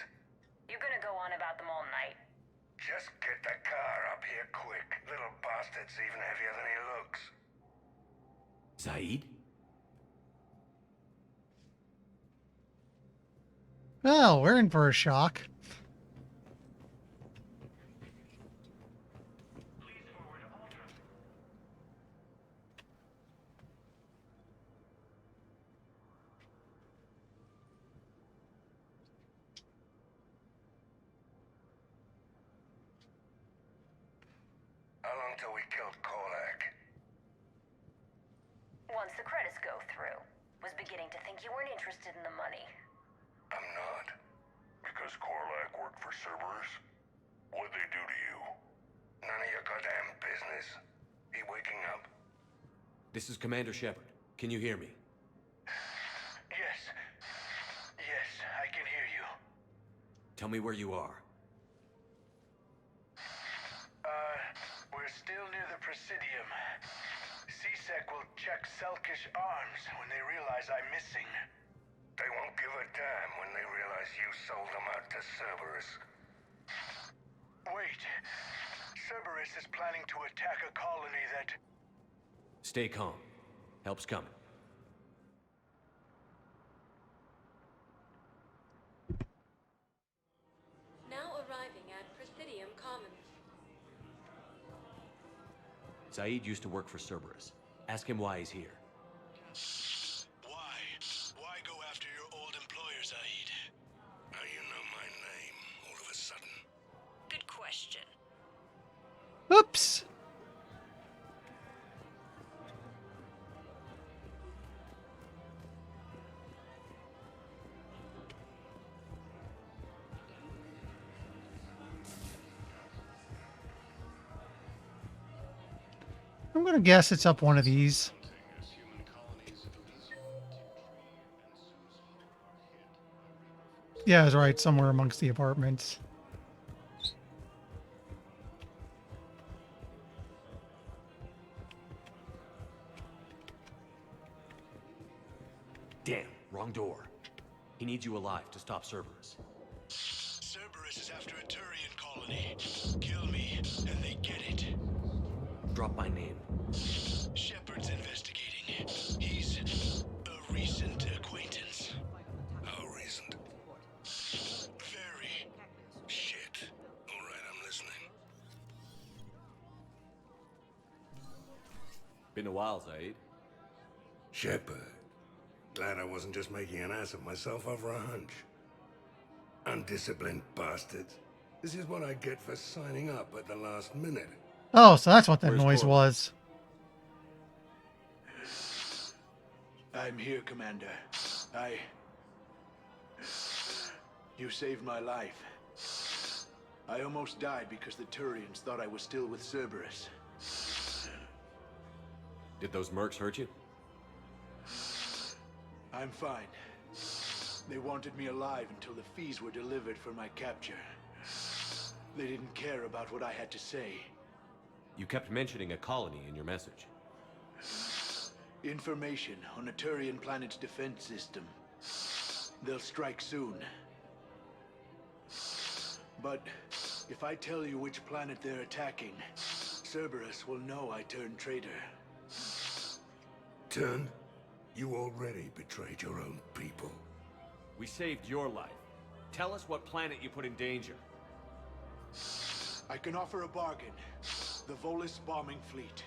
You're gonna go on about them all night. Just get the car up here quick. Little bastard's even heavier than he looks. Zaid? Well, we're in for a shock. How long till we killed Korlak? Once the credits go through. Was beginning to think you weren't interested in the money. I'm not. Because Korlak worked for Cerberus? What'd they do to you? None of your goddamn business. He waking up? This is Commander Shepard. Can you hear me? Yes. Yes, I can hear you. Tell me where you are. We're still near the Presidium. CSEC will check Selkish arms when they realize I'm missing. They won't give a damn when they realize you sold them out to Cerberus. Wait. Cerberus is planning to attack a colony that... Stay calm. Help's coming. Now arriving at Presidium Commons. Zaid used to work for Cerberus. Ask him why he's here. Why? Why go after your old employer, Zaid? How you know my name all of a sudden? Good question. Oops. I'm gonna guess it's up one of these. Yeah, I was right. Somewhere amongst the apartments. Damn, wrong door. He needs you alive to stop Cerberus. Cerberus is after a Turian colony. Kill me, and they get it. Drop my name. Shepard's investigating. He's a recent been a while, Zaid. Shepard. Glad I wasn't just making an ass of myself over a hunch. Undisciplined bastards. This is what I get for signing up at the last minute. Oh, so that's what that Where's noise Corvo? was. I'm here, Commander. You saved my life. I almost died because the Turians thought I was still with Cerberus. Did those mercs hurt you? I'm fine. They wanted me alive until the fees were delivered for my capture. They didn't care about what I had to say. You kept mentioning a colony in your message. Information on a Turian planet's defense system. They'll strike soon. But if I tell you which planet they're attacking, Cerberus will know I turned traitor. Turned? You already betrayed your own people. We saved your life. Tell us what planet you put in danger. I can offer a bargain. The Volus bombing fleet.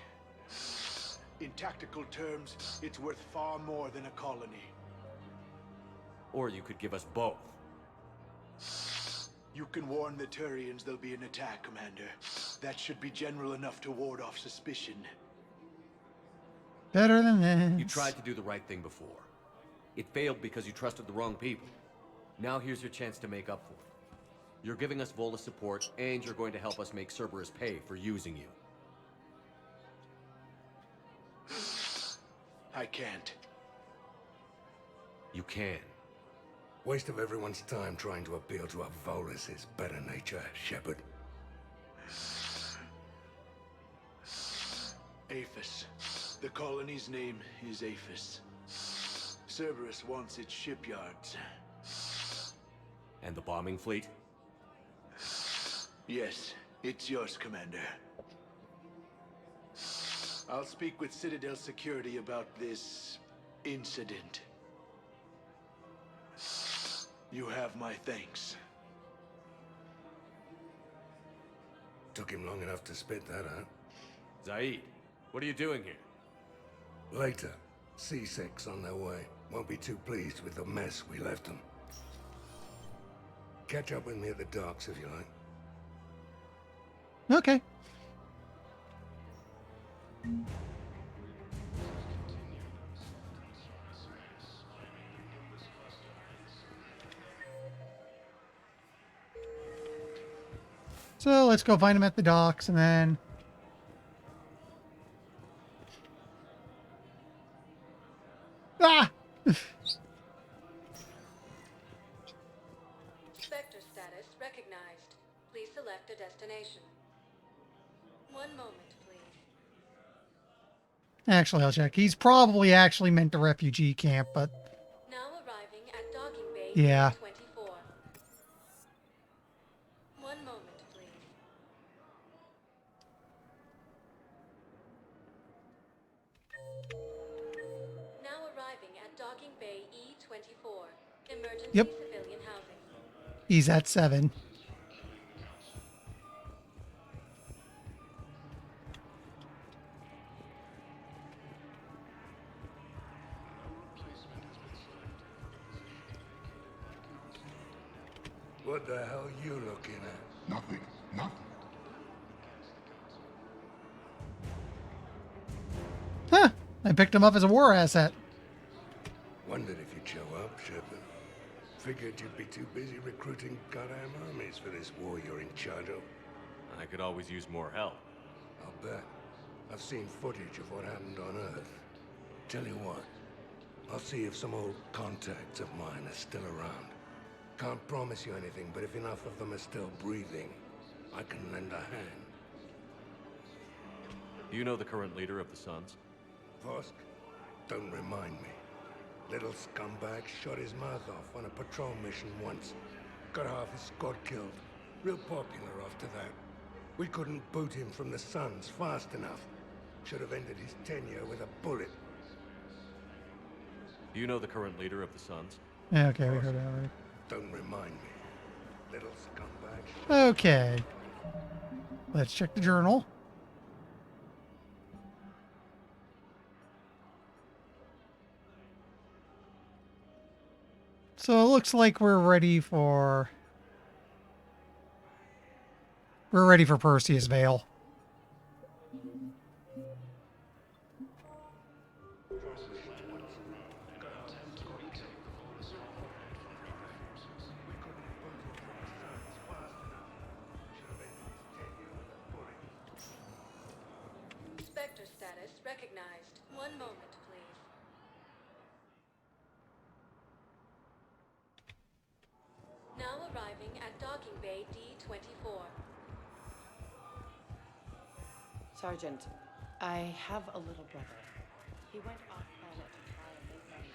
In tactical terms, it's worth far more than a colony. Or you could give us both. You can warn the Turians there'll be an attack, Commander. That should be general enough to ward off suspicion. Better than this. You tried to do the right thing before. It failed because you trusted the wrong people. Now here's your chance to make up for it. You're giving us Volus support, and you're going to help us make Cerberus pay for using you. I can't. You can. Waste of everyone's time trying to appeal to a Volus' better nature, Shepard. Aphis. The colony's name is Aphis. Cerberus wants its shipyards. And the bombing fleet? Yes, it's yours, Commander. I'll speak with Citadel Security about this incident. You have my thanks. Took him long enough to spit that out. Zaid, what are you doing here? Later. C-Sec's on their way. Won't be too pleased with the mess we left them. Catch up with me at the docks if you like. Okay. So let's go find him at the docks and then... Ah! Spectre status recognized. Please select a destination. One moment, please. Actually, I'll check. He's probably actually meant a refugee camp, but... Now arriving at docking bay Yeah. 24. One moment, please. Now arriving at docking bay E24. Emergency Yep. civilian housing. He's at 7. What the hell are you looking at? Nothing. Nothing. Huh! I picked him up as a war asset. Wondered if you'd show up, Shepard. Figured you'd be too busy recruiting goddamn armies for this war you're in charge of. I could always use more help. I'll bet. I've seen footage of what happened on Earth. Tell you what, I'll see if some old contacts of mine are still around. Can't promise you anything, but if enough of them are still breathing, I can lend a hand. Do you know the current leader of the Suns? Vosk? Don't remind me. Little scumbag shot his mouth off on a patrol mission once. Got half his squad killed. Real popular after that. We couldn't boot him from the Suns fast enough. Should have ended his tenure with a bullet. Do you know the current leader of the Suns? Yeah, okay, we heard that already. Don't remind me. Little scumbag. Okay. Let's check the journal. So it looks like we're ready for Perseus Vale. Spectre status recognized. One moment, please. Now arriving at docking bay D-24. Sergeant, I have a little brother. He went off planet to try and make money.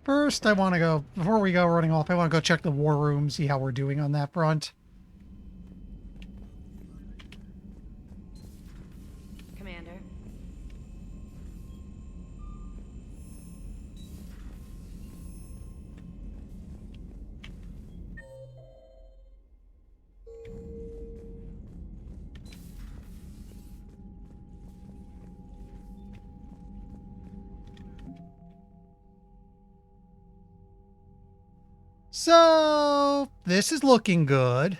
First, I want to go, before we go running off, I want to go check the war room, see how we're doing on that front. Commander. So, this is looking good.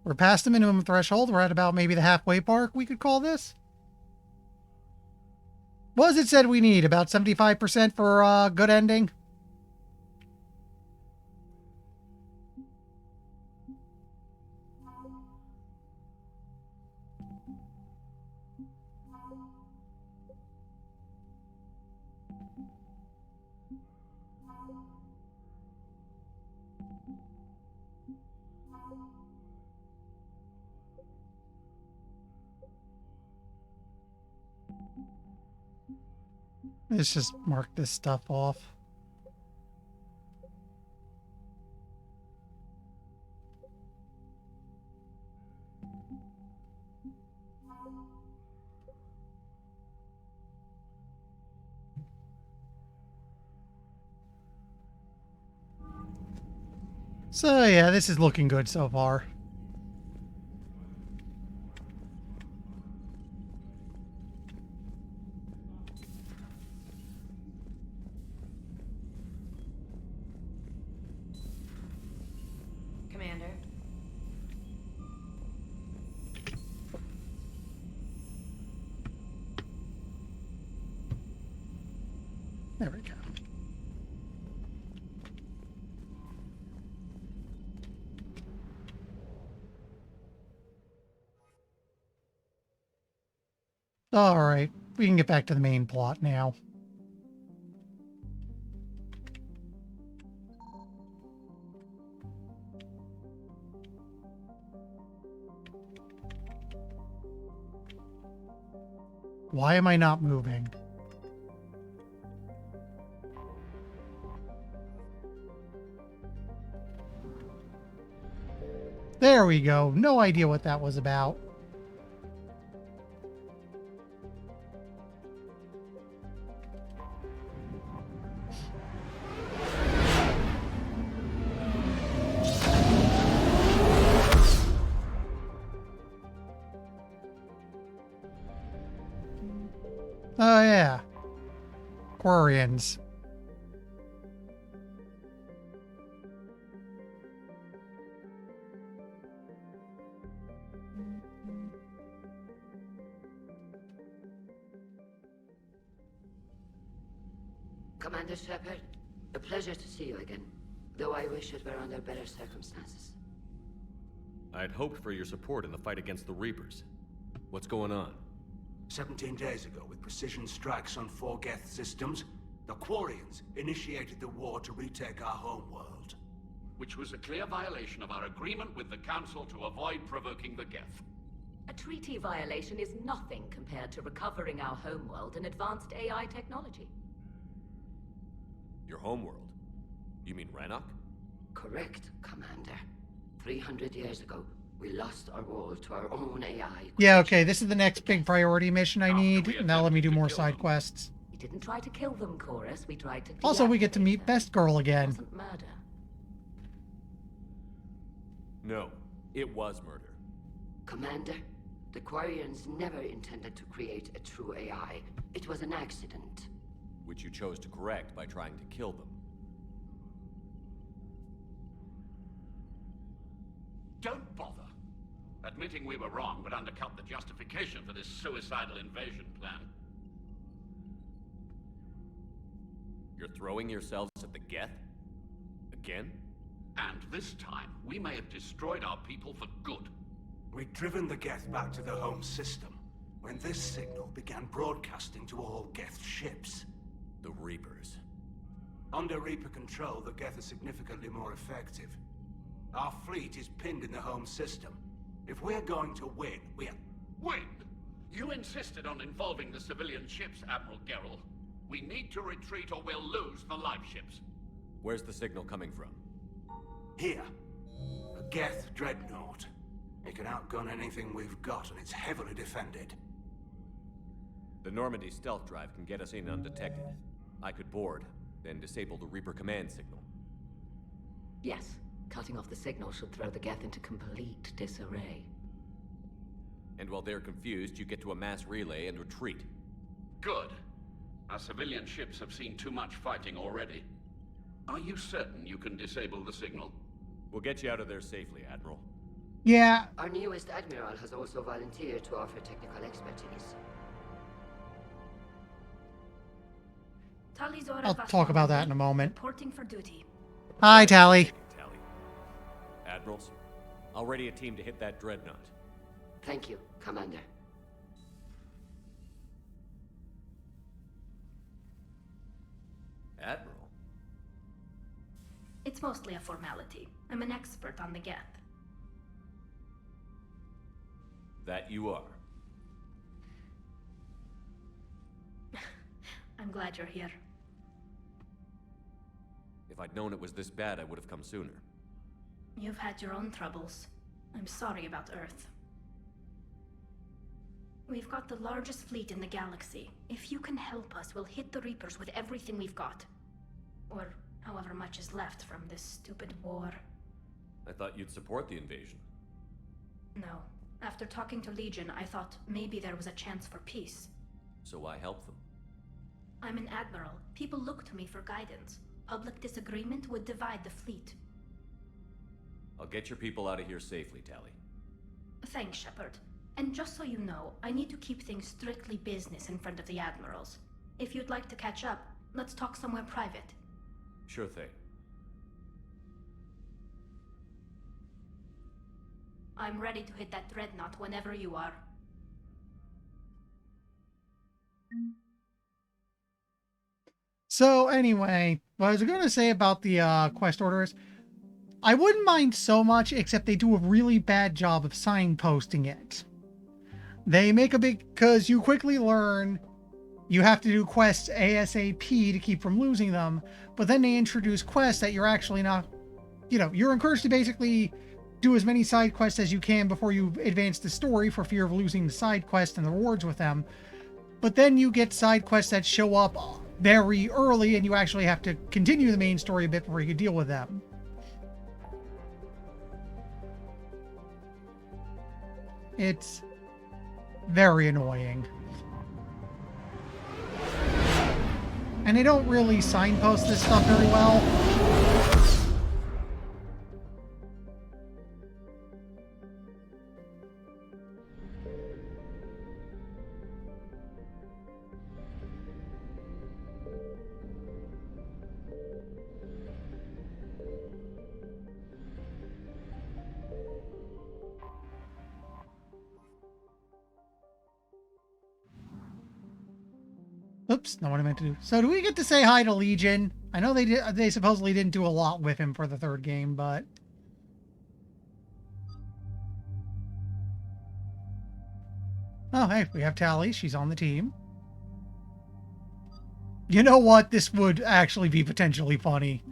We're past the minimum threshold. We're at about maybe the halfway mark, we could call this. What was it said we need? About 75% for a good ending? Let's just mark this stuff off. So yeah, this is looking good so far. Commander. There we go. All right, we can get back to the main plot now. Why am I not moving? There we go. No idea what that was about. Oh yeah. Quarians. Commander Shepard, a pleasure to see you again, though I wish it were under better circumstances. I had hoped for your support in the fight against the Reapers. What's going on? 17 days ago, with precision strikes on 4 Geth systems, the Quarians initiated the war to retake our homeworld. Which was a clear violation of our agreement with the Council to avoid provoking the Geth. A treaty violation is nothing compared to recovering our homeworld and advanced AI technology. Your homeworld? You mean Rannoch? Correct, Commander. 300 years ago, we lost our world to our own AI. Yeah, okay, this is the next big priority mission I need, and that'll let me do more side quests. We didn't try to kill them, Chorus. We tried to Also, we get to meet Best Girl again. It wasn't murder. No, it was murder. Commander, The Quarians never intended to create a true AI. It was an accident. Which you chose to correct by trying to kill them. Don't bother. Admitting we were wrong would undercut the justification for this suicidal invasion plan. You're throwing yourselves at the Geth? Again? And this time, we may have destroyed our people for good. We'd driven the Geth back to the home system when this signal began broadcasting to all Geth ships. The Reapers. Under Reaper control, the Geth are significantly more effective. Our fleet is pinned in the home system. If we're going to win, Win? You insisted on involving the civilian ships, Admiral Gerrel. We need to retreat or we'll lose the live ships. Where's the signal coming from? Here. A Geth dreadnought. It can outgun anything we've got, and it's heavily defended. The Normandy stealth drive can get us in undetected. I could board, then disable the Reaper command signal. Yes, cutting off the signal should throw the Geth into complete disarray. And while they're confused, you get to a mass relay and retreat. Good. Our civilian ships have seen too much fighting already. Are you certain you can disable the signal? We'll get you out of there safely, Admiral. Yeah. Our newest Admiral has also volunteered to offer technical expertise. I'll talk about that in a moment. Reporting for duty. Hi, Tally. Tally. Admirals, I'll ready a team to hit that dreadnought. Thank you, Commander. Admiral? It's mostly a formality. I'm an expert on the Geth. That you are. I'm glad you're here. If I'd known it was this bad, I would have come sooner. You've had your own troubles. I'm sorry about Earth. We've got the largest fleet in the galaxy. If you can help us, we'll hit the Reapers with everything we've got. Or however much is left from this stupid war. I thought you'd support the invasion. No. After talking to Legion, I thought maybe there was a chance for peace. So why help them? I'm an admiral. People look to me for guidance. Public disagreement would divide the fleet. I'll get your people out of here safely, Tally. Thanks, Shepard. And just so you know, I need to keep things strictly business in front of the admirals. If you'd like to catch up, let's talk somewhere private. Sure thing. I'm ready to hit that dreadnought whenever you are. So anyway, what I was going to say about the quest orders, I wouldn't mind so much, except they do a really bad job of signposting it. They make a big, because you quickly learn you have to do quests ASAP to keep from losing them, but then they introduce quests that you're actually not, you're encouraged to basically do as many side quests as you can before you advance the story for fear of losing the side quest and the rewards with them. But then you get side quests that show up very early and you actually have to continue the main story a bit before you can deal with them. It's very annoying. And they don't really signpost this stuff very well. Oops, not what I meant to do. So do we get to say hi to Legion? I know they supposedly didn't do a lot with him for the third game, but... Oh, hey, we have Tally. She's on the team. You know what? This would actually be potentially funny.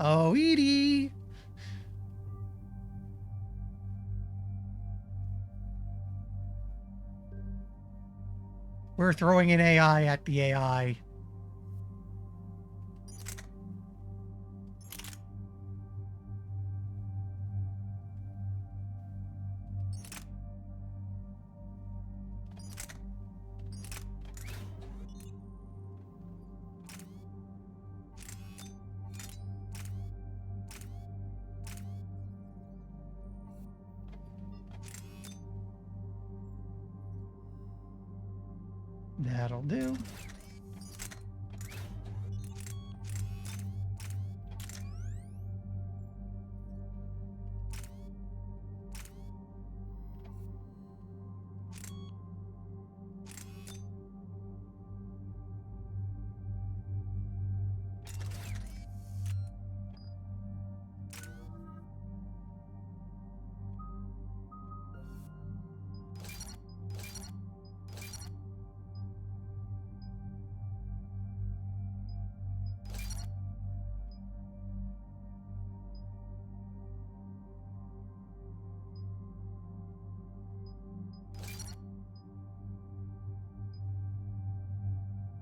Oh, Edie! We're throwing an AI at the AI. That'll do.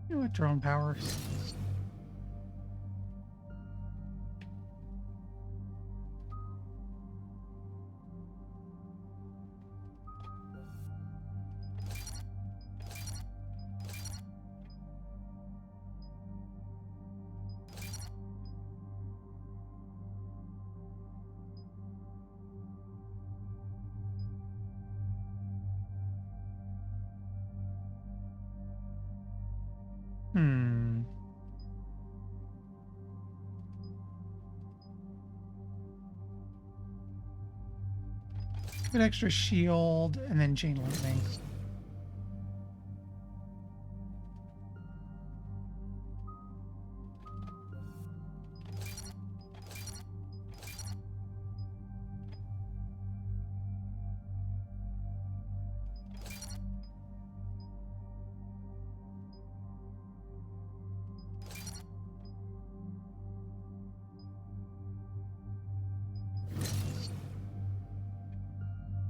You know what, drone powers. An extra shield and then chain lightning.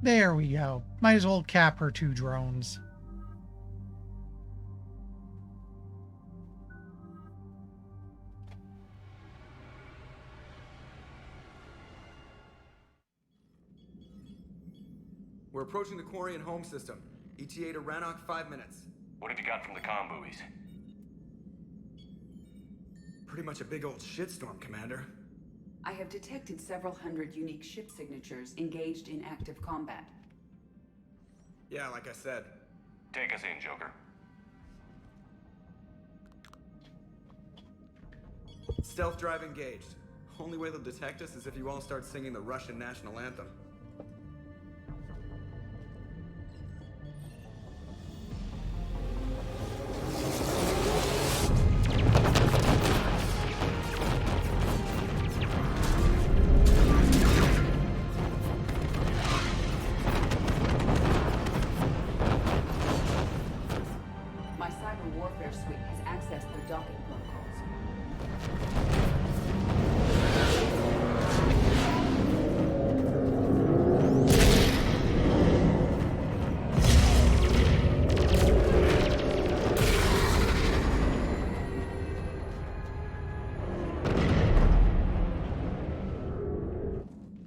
There we go. Might as well cap her 2 drones. We're approaching the Quarian home system. ETA to Rannoch, 5 minutes. What have you got from the comm buoys? Pretty much a big old shitstorm, Commander. I have detected several hundred unique ship signatures engaged in active combat. Yeah, like I said. Take us in, Joker. Stealth drive engaged. Only way they'll detect us is if you all start singing the Russian national anthem. My cyber warfare suite has accessed their docking protocols.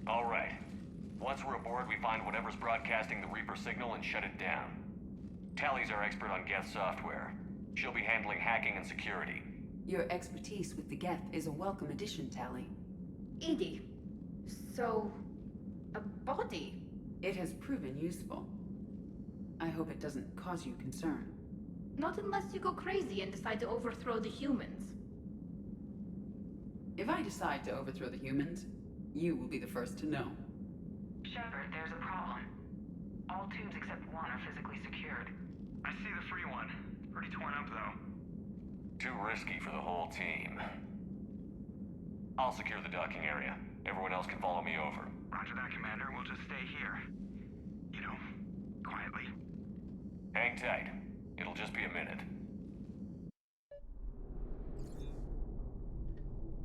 All right. Once we're aboard, we find whatever's broadcasting the Reaper signal and shut it down. Tally's our expert on Geth software. She'll be handling hacking and security. Your expertise with the Geth is a welcome addition, Tally. Edie, so... a body? It has proven useful. I hope it doesn't cause you concern. Not unless you go crazy and decide to overthrow the humans. If I decide to overthrow the humans, you will be the first to know. Shepard, there's a problem. All tubes except one are physically secured. I see the free one. Pretty torn up, though. Too risky for the whole team. I'll secure the docking area. Everyone else can follow me over. Roger that, Commander. We'll just stay here. You know, quietly. Hang tight. It'll just be a minute.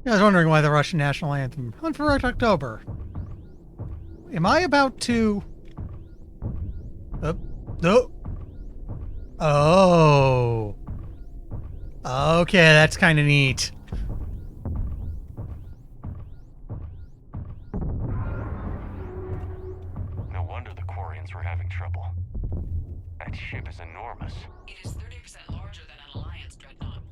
I was wondering why the Russian national anthem. Hunt for Red October. Am I about to... Oh. Oh. Okay, that's kind of neat. No wonder the Quarians were having trouble. That ship is enormous. It is 30% larger than an Alliance dreadnought.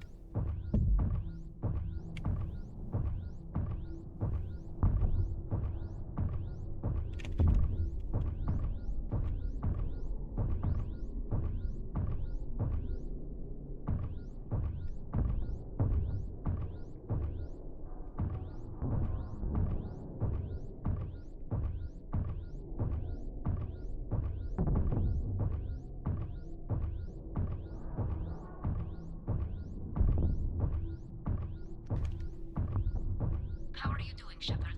you doing, Shepard?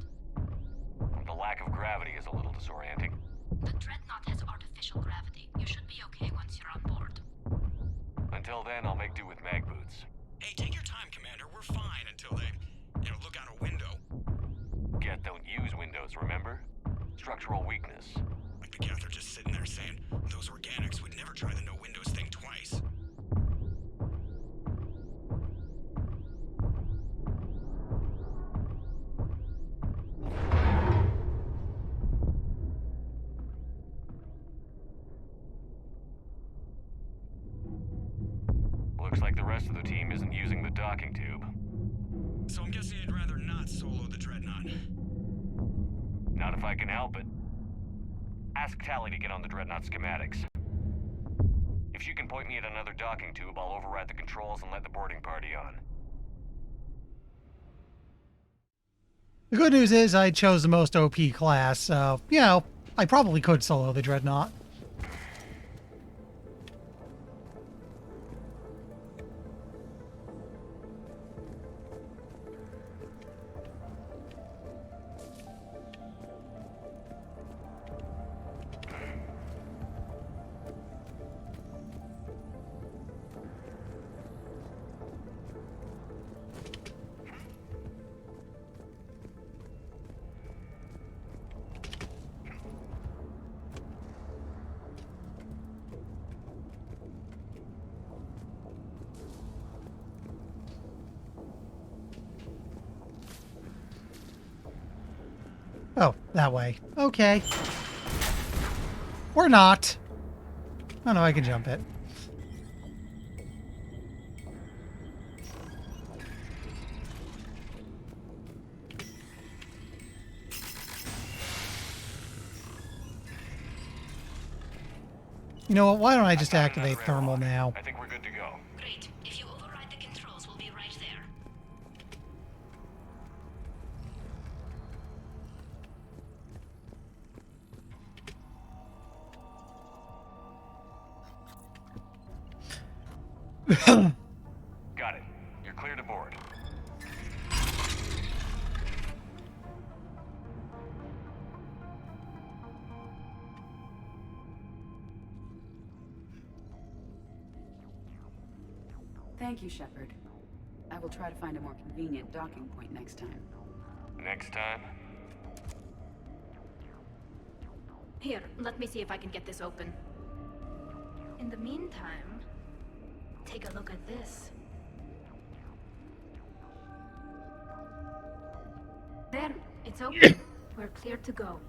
The lack of gravity is a little disorienting. The Dreadnought has artificial gravity. You should be okay once you're on board. Until then, I'll make do with mag boots. Hey, take your time, Commander. We're fine until they, look out a window. Geth don't use windows, remember? Structural weakness. Like the Geth are just sitting there saying, those organics would never try the no windows thing twice. Looks like the rest of the team isn't using the docking tube. So I'm guessing you'd rather not solo the Dreadnought. Not if I can help it. Ask Tally to get on the Dreadnought schematics. If she can point me at another docking tube, I'll override the controls and let the boarding party on. The good news is I chose the most OP class, so, I probably could solo the Dreadnought. Oh, that way. Okay. Or not. Oh no, I can jump it. You know what? Why don't I just activate thermal now? I think we're good to go. Great. If you override the controls, we'll be right there. Got it. You're clear to board. Thank you, Shepard. I will try to find a more convenient docking point next time. Next time? Here, let me see if I can get this open. In the meantime, take a look at this. There, it's open. We're clear to go.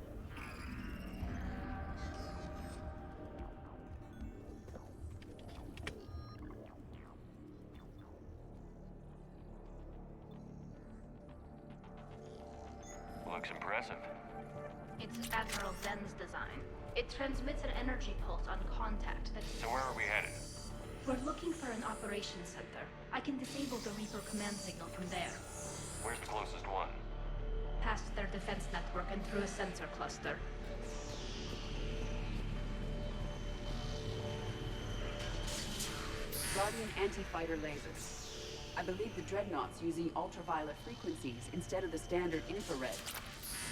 Looks impressive. It's Admiral Zen's design. It transmits an energy pulse on contact that... So where are we headed? We're looking for an operations center. I can disable the Reaper command signal from there. Where's the closest one? Past their defense network and through a sensor cluster. Guardian anti-fighter lasers. I believe the Dreadnought's using ultraviolet frequencies instead of the standard infrared.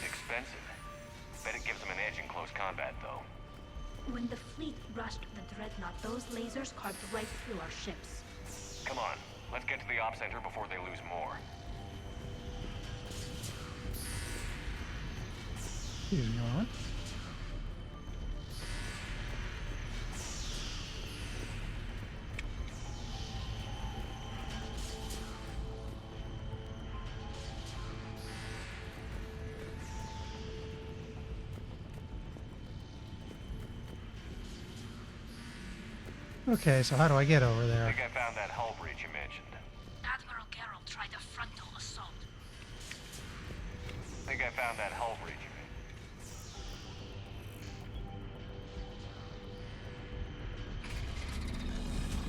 Expensive. Bet it gives them an edge in close combat, though. When the fleet rushed the Dreadnought, those lasers carved right through our ships. Come on, let's get to the op center before they lose more. Excuse me, what? Okay, so how do I get over I there? think I found that hull breach you mentioned. Admiral Geralt tried a frontal assault. I think I found that hull breach you mentioned.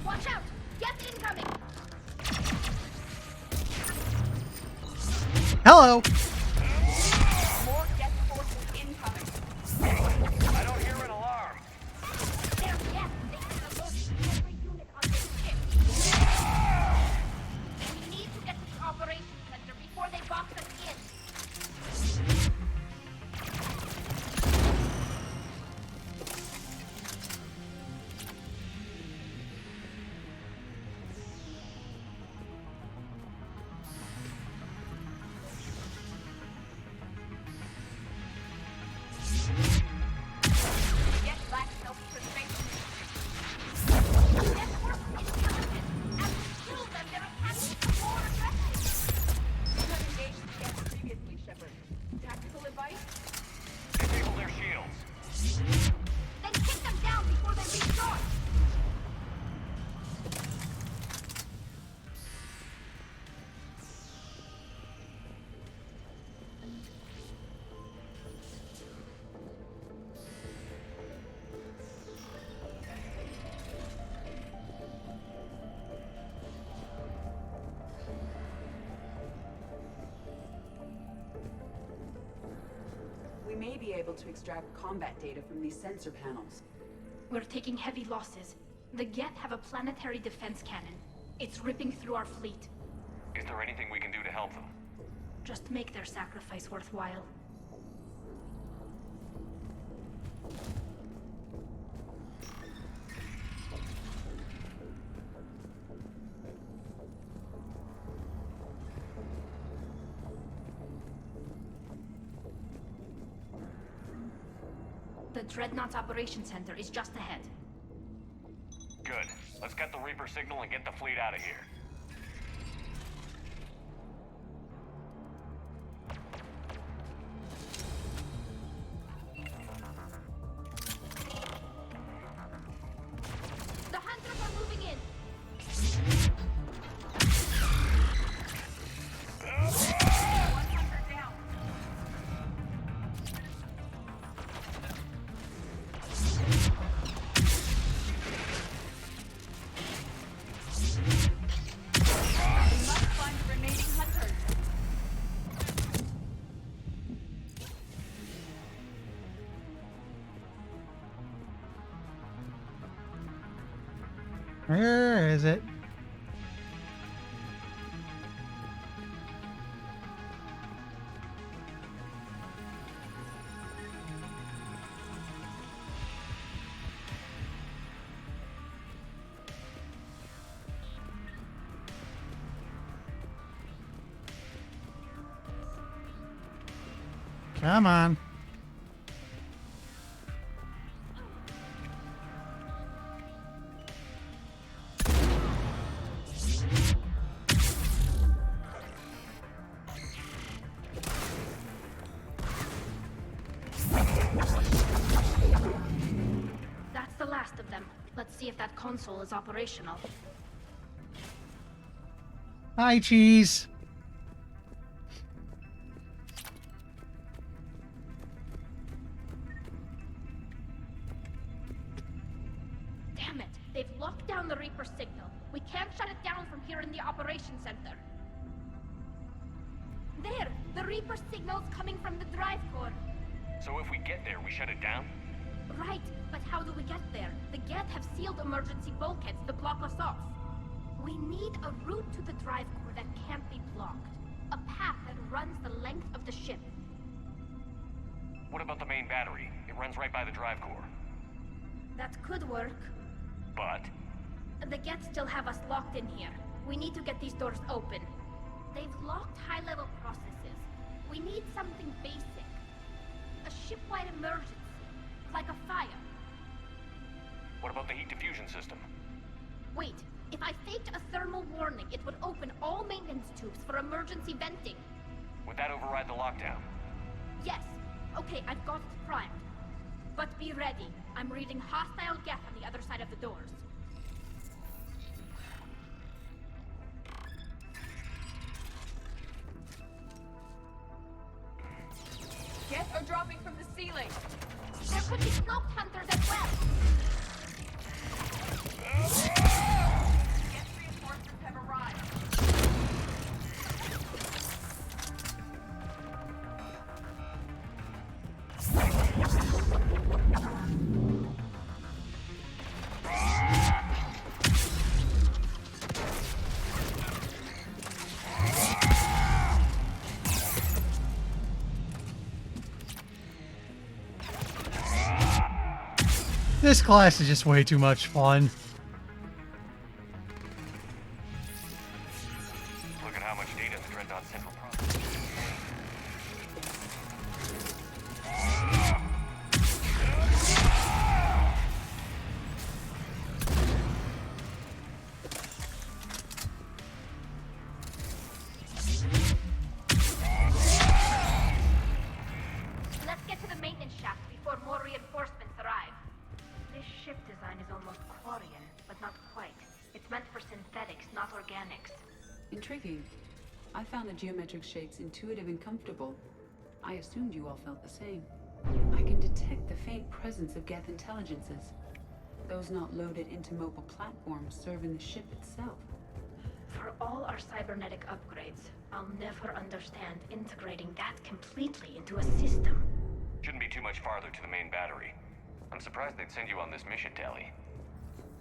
Watch out! Get incoming! Hello! More Geth forces incoming. I don't hear an alarm. They're Geth! They can approach every unit on this ship. We need to get to the operations center before they box us in. may be able to extract combat data from these sensor panels. We're taking heavy losses. The Geth have a planetary defense cannon. It's ripping through our fleet. Is there anything we can do to help them? Just make their sacrifice worthwhile. The Dreadnought's Operations Center is just ahead. Good. Let's get the Reaper signal and get the fleet out of here. The Hunters are moving in! One Hunter down. We must find the remaining Hunters. Where is it? Come on. That's the last of them. Let's see if that console is operational. Hi, cheese. Damn it! They've locked down the Reaper signal. We can't shut it down from here in the Operations Center. There! The Reaper signal's coming from the drive core. So if we get there, we shut it down? Right, but how do we get there? The Geth have sealed emergency bulkheads to block us off. We need a route to the drive core that can't be blocked. A path that runs the length of the ship. What about the main battery? It runs right by the drive core. That could work. But The Geth still have us locked in here. We need to get these doors open. They've locked high-level processes. We need something basic. A ship-wide emergency. Like a fire. what about the heat diffusion system? Wait, if I faked a thermal warning, it would open all maintenance tubes for emergency venting. Would that override the lockdown? Yes. Okay, I've got it primed. But be ready. I'm reading hostile Geth on the other side of the doors. Geth are dropping from the ceiling. There could be cloaked hunters as well. Geth reinforcements have arrived. This class is just way too much fun. Look at how much data the Dreadnought Central processor. Let's get to the maintenance shaft before more reinforcements arrive. This ship design is almost Quarian, but not quite. It's meant for synthetics, not organics. Intriguing. I found the geometric shapes intuitive and comfortable. I assumed you all felt the same. I can detect the faint presence of Geth intelligences. Those not loaded into mobile platforms serve in the ship itself. For all our cybernetic upgrades, I'll never understand integrating that completely into a system. Shouldn't be too much farther to the main battery. I'm surprised they'd send you on this mission, Tally.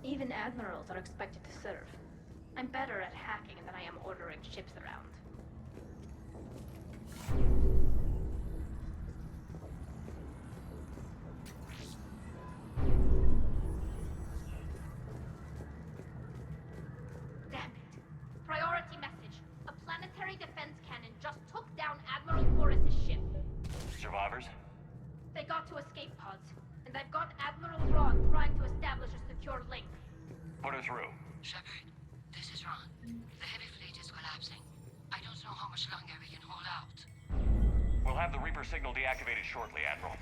Even admirals are expected to serve. I'm better at hacking than I am ordering ships around. Damn it. Priority message. A planetary defense cannon just took down Admiral Forrest's ship. Survivors? They got to escape pods, and I've got Admiral Ron trying to establish a secure link. Put her through. Shepard, this is Ron. The heavy fleet is collapsing. I don't know how much longer we can hold out. We'll have the Reaper signal deactivated shortly, Admiral.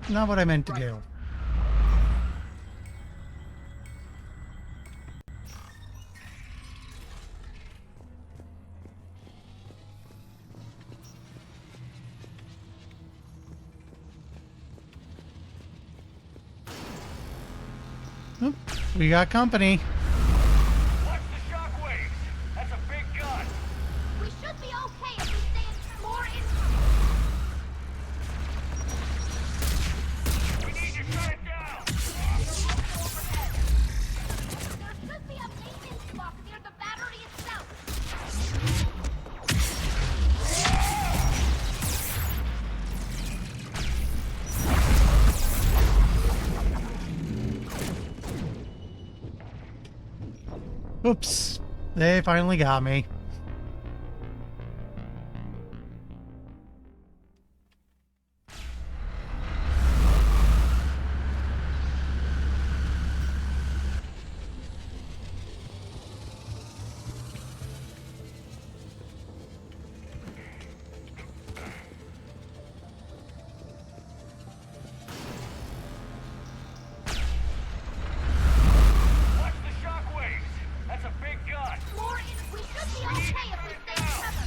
Not what I meant to do. Oop, we got company. Watch the shockwaves! That's a big gun! We should be okay if we stay in more in. We need to shut it down! There should be a maintenance box near the battery itself. Oops, they finally got me. Watch the shockwaves! That's a big gun! More in. We should be okay if we stay in cover.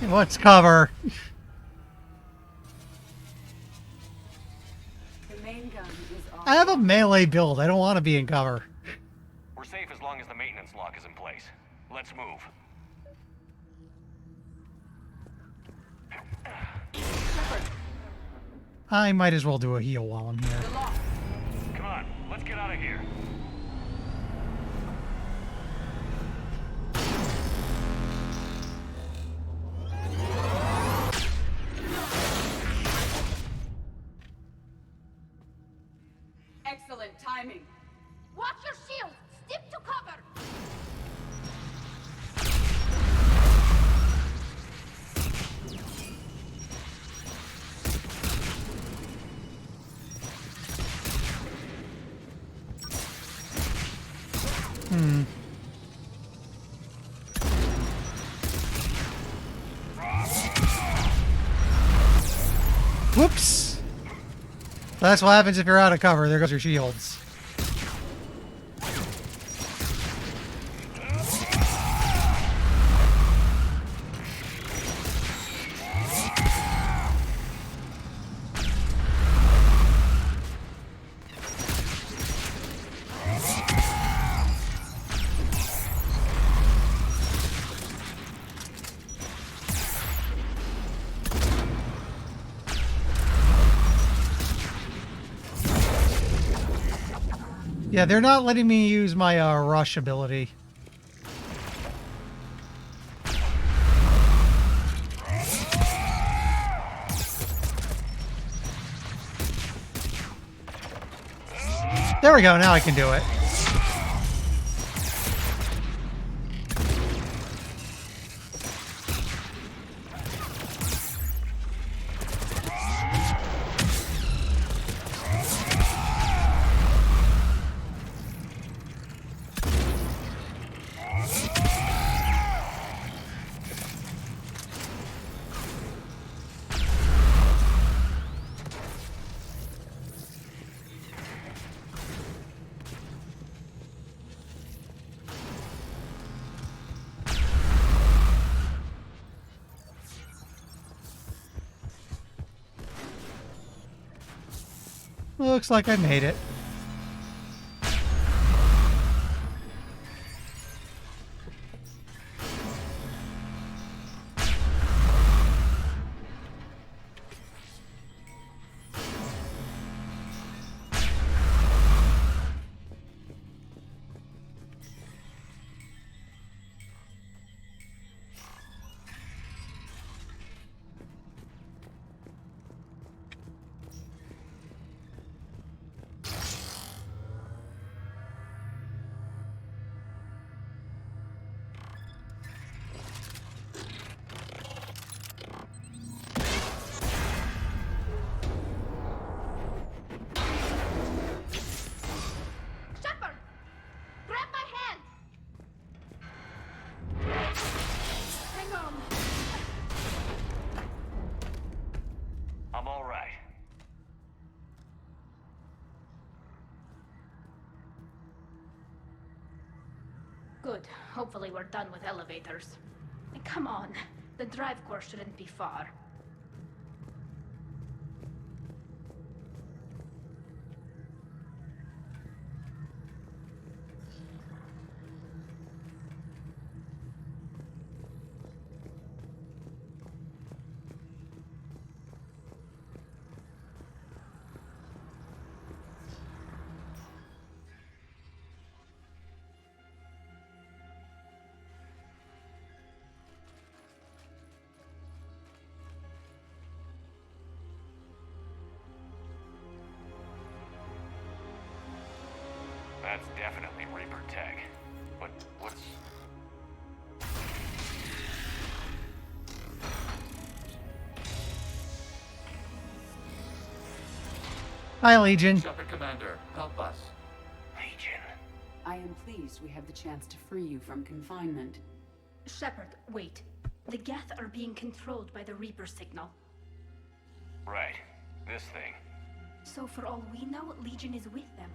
Let's cover. The main gun is off. I have a melee build. I don't want to be in cover. We're safe as long as the maintenance lock is in place. Let's move. I might as well do a heal while I'm here. Come on, let's get out of here. Excellent timing. Watch your shields. Stick to cover. Whoops. That's what happens if you're out of cover. There goes your shields. Yeah, they're not letting me use my rush ability. There we go, now I can do it. Looks like I made it. Shepard! Grab my hand! Hang on. I'm all right. Good. Hopefully we're done with elevators. Come on. The drive course shouldn't be far. That's definitely Reaper tech. But what's... Hi, Legion. Shepard Commander, help us. Legion. I am pleased we have the chance to free you from confinement. Shepard, wait. The Geth are being controlled by the Reaper signal. Right. This thing. So for all we know, Legion is with them.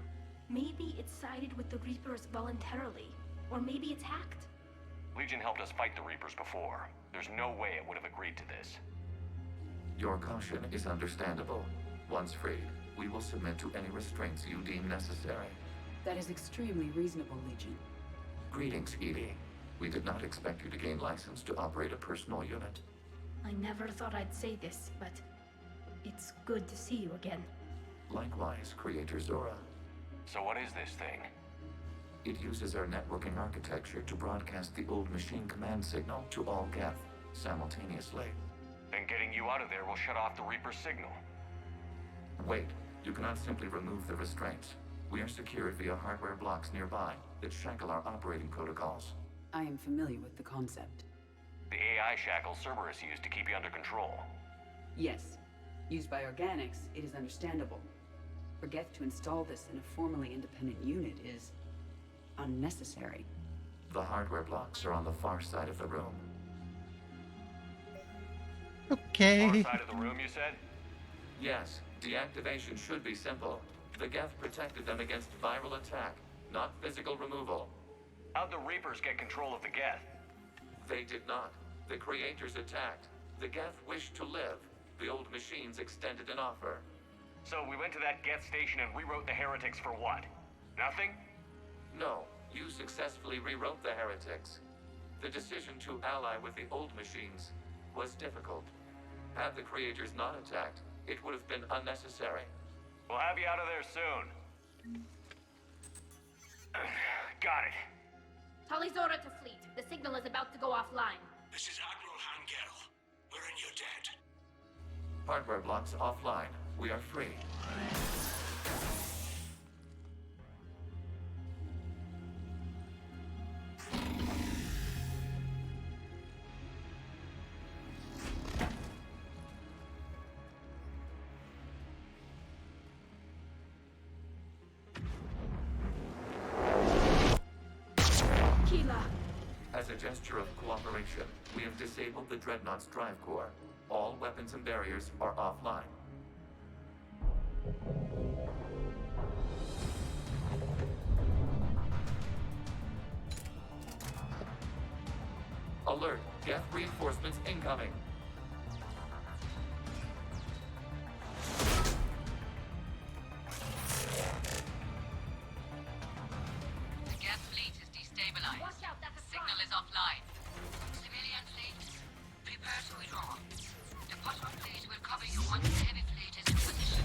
Maybe it sided with the Reapers voluntarily. Or maybe it's hacked. Legion helped us fight the Reapers before. There's no way it would have agreed to this. Your caution is understandable. Once freed, we will submit to any restraints you deem necessary. That is extremely reasonable, Legion. Greetings, Edie. We did not expect you to gain license to operate a personal unit. I never thought I'd say this, but it's good to see you again. Likewise, Creator Zora. So what is this thing? It uses our networking architecture to broadcast the old machine command signal to all Geth simultaneously. Then getting you out of there will shut off the Reaper signal. Wait, you cannot simply remove the restraints. We are secured via hardware blocks nearby that shackle our operating protocols. I am familiar with the concept. The AI shackles Cerberus used to keep you under control. Yes. Used by organics, it is understandable. For Geth to install this in a formally independent unit is unnecessary. The hardware blocks are on the far side of the room. Okay. Far side of the room, you said? Yes, deactivation should be simple. The Geth protected them against viral attack, not physical removal. How'd the Reapers get control of the Geth? They did not. The Creators attacked. The Geth wished to live. The old machines extended an offer. So we went to that Geth station and rewrote the heretics for what? Nothing? No, you successfully rewrote the heretics. The decision to ally with the old machines was difficult. Had the Creators not attacked, it would have been unnecessary. We'll have you out of there soon. Got it. Tali Zora to fleet. The signal is about to go offline. This is Admiral Hangel. We're in your debt. Hardware blocks offline. We are free. As a gesture of cooperation, we have disabled the Dreadnought's drive core. All weapons and barriers are offline. Alert! Geth reinforcements incoming! The Geth fleet is destabilized. Watch out, that's a Signal is offline. Civilian fleet, prepare to withdraw. The Potter fleet will cover you once the heavy fleet is in position.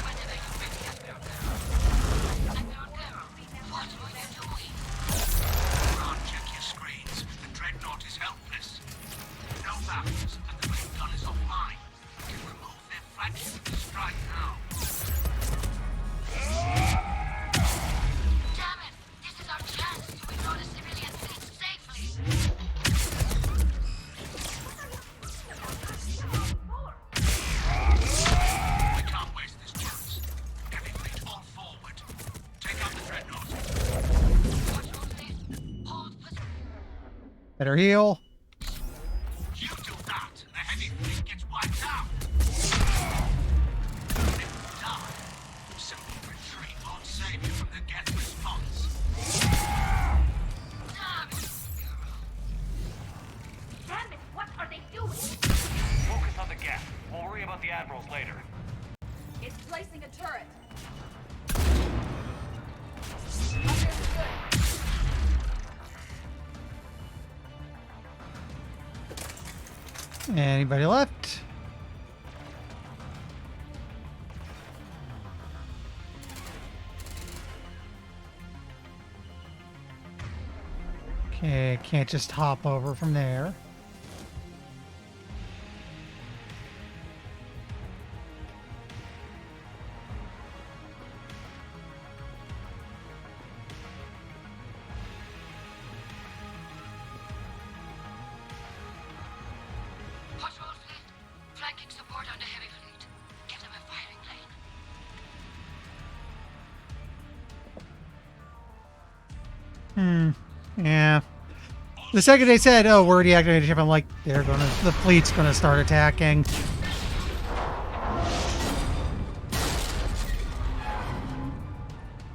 Whenever you're ready, Admiral Carroll. Admiral Carroll, what are you doing? Ron, check your screens. The Dreadnought is helpless. No battles, and the main gun is offline. We can remove their flagship with a strike now. Damn it! This is our chance to withdraw the civilian fleet safely. We can't waste this chance. Heavy fleet on forward. Take out the Dreadnought. Better heal. You do that, and the heavy fleet gets wiped out. If you die, simple retreat won't save you from the Geth response. Damn it, what are they doing? Focus on the Geth. We'll worry about the admirals later. It's placing a turret. Anybody left? Okay, can't just hop over from there. Patrol fleet, flanking support on the heavy fleet. Give them a firing lane. Yeah. The second they said, "Oh, we're deactivating the ship," I'm like, the fleet's gonna start attacking.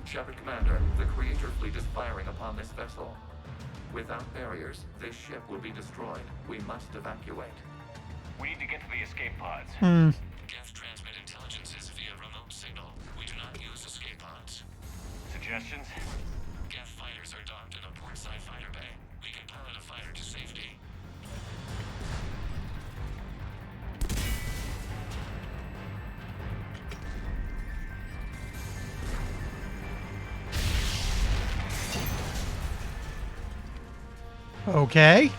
Shepard Commander, the Creator fleet is firing upon this vessel. Without barriers, this ship will be destroyed. We must evacuate. We need to get to the escape pods. Geth transmit intelligences via remote signal. We do not use escape pods. Suggestions? Geth fighters are docked in a portside fighter bay. We can pilot a fighter to safety. Okay.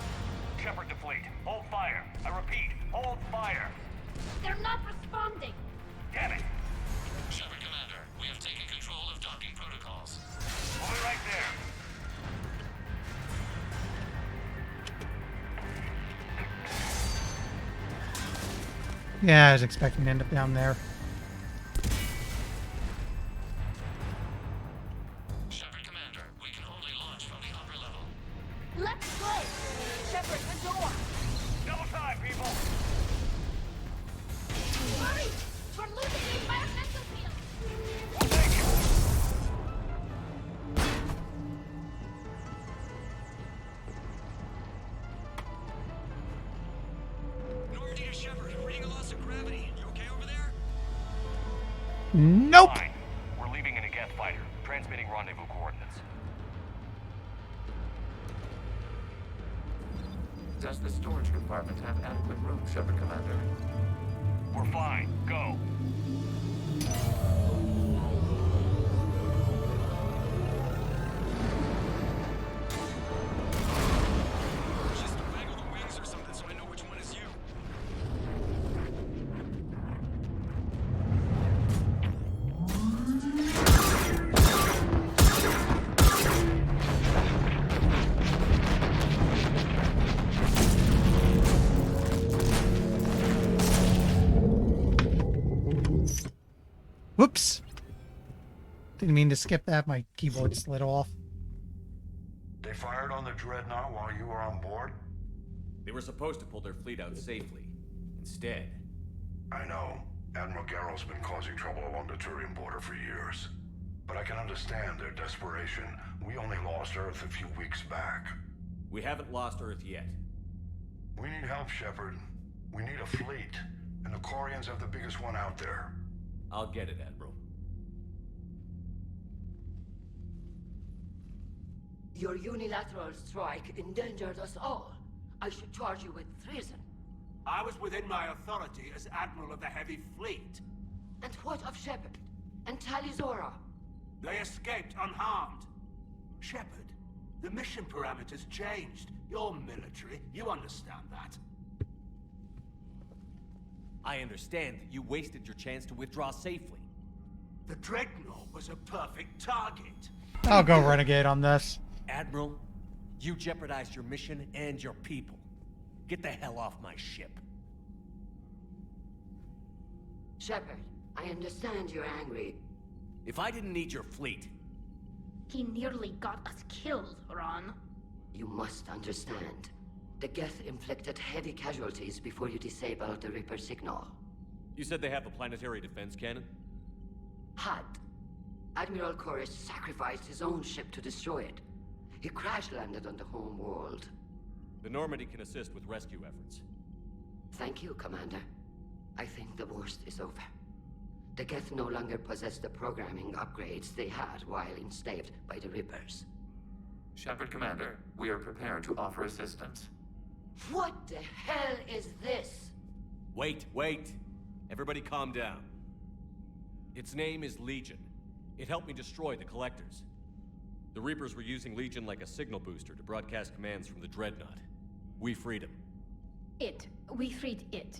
Shepard to fleet. Hold fire. I repeat, hold fire. They're not responding. Damn it. Shepard Commander, we have taken control of docking protocols. We'll be right there. Yeah, I was expecting to end up down there. Shepard Commander, we can only launch from the upper level. Let's go! Shepard, the door! Double time, people! Hurry! We're losing the environmental field! Normandy to Shepard, reading a loss of gravity. You okay over there? Nope. Fine. We're leaving in a Geth fighter. Transmitting rendezvous coordinates. Does the storage compartment have adequate room, Shepard Commander? We're fine. Go. Just waggle the wings or something so I know which one is you. Whoops. Didn't mean to skip that. My keyboard slid off. They fired on the Dreadnought while you were on board? They were supposed to pull their fleet out safely. Instead... I know. Admiral Garrow's been causing trouble along the Turian border for years. But I can understand their desperation. We only lost Earth a few weeks back. We haven't lost Earth yet. We need help, Shepard. We need a fleet. And the Quarians have the biggest one out there. I'll get it, Admiral. Your unilateral strike endangered us all. I should charge you with treason. I was within my authority as Admiral of the Heavy Fleet. And what of Shepard? And Talizora? They escaped unharmed. Shepard, the mission parameters changed. You're military, you understand that. I understand that you wasted your chance to withdraw safely. The Dreadnought was a perfect target. I'll go Renegade on this. Admiral, you jeopardized your mission and your people. Get the hell off my ship. Shepard, I understand you're angry. If I didn't need your fleet... He nearly got us killed, Ron. You must understand. The Geth inflicted heavy casualties before you disabled the Reaper signal. You said they have a planetary defense cannon? Had. Admiral Chorus sacrificed his own ship to destroy it. He crash-landed on the home world. The Normandy can assist with rescue efforts. Thank you, Commander. I think the worst is over. The Geth no longer possess the programming upgrades they had while enslaved by the Reapers. Shepard, Commander, we are prepared to offer assistance. What the hell is this? Wait. Everybody calm down. Its name is Legion. It helped me destroy the Collectors. The Reapers were using Legion like a signal booster to broadcast commands from the Dreadnought. We freed him. We freed it.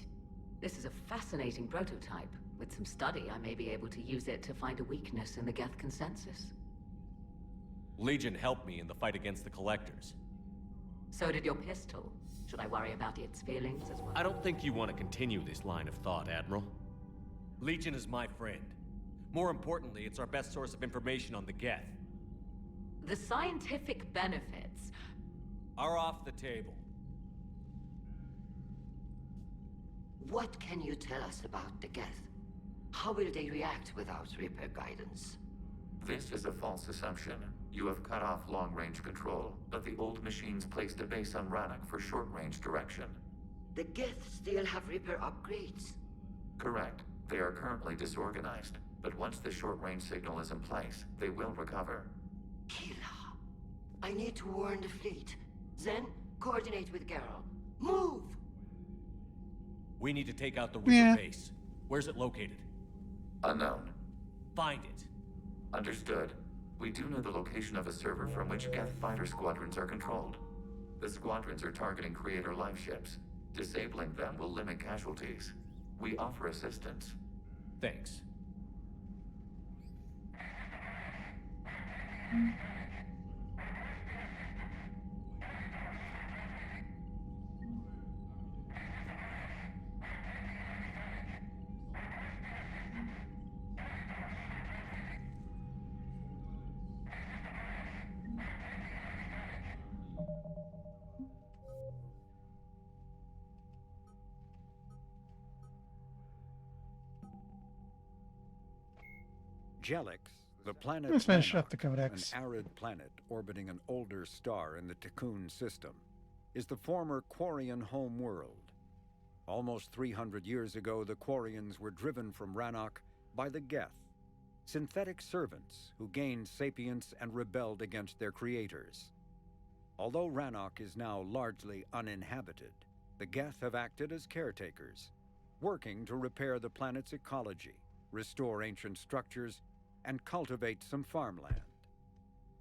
This is a fascinating prototype. With some study, I may be able to use it to find a weakness in the Geth consensus. Legion helped me in the fight against the Collectors. So did your pistol. Should I worry about its feelings as well? I don't think you want to continue this line of thought, Admiral. Legion is my friend. More importantly, it's our best source of information on the Geth. The scientific benefits are off the table. What can you tell us about the Geth? How will they react without Reaper guidance? This is a false assumption. You have cut off long-range control, but the old machines placed a base on Rannoch for short-range direction. The Geth still have Reaper upgrades? Correct. They are currently disorganized, but once the short-range signal is in place, they will recover. Killa, I need to warn the fleet. Then, coordinate with Garrow. Move! We need to take out the Reaper base. Where's it located? Unknown. Find it. Understood. We do know the location of a server from which Geth fighter squadrons are controlled. The squadrons are targeting Creator life ships. Disabling them will limit casualties. We offer assistance. Thanks. Jelix, the planet Let's finish Rannoch, up the codex. an arid planet orbiting an older star in the Tikkun system, is the former Quarian home world. Almost 300 years ago, the Quarians were driven from Rannoch by the Geth, synthetic servants who gained sapience and rebelled against their creators. Although Rannoch is now largely uninhabited, the Geth have acted as caretakers, working to repair the planet's ecology, restore ancient structures, and cultivate some farmland.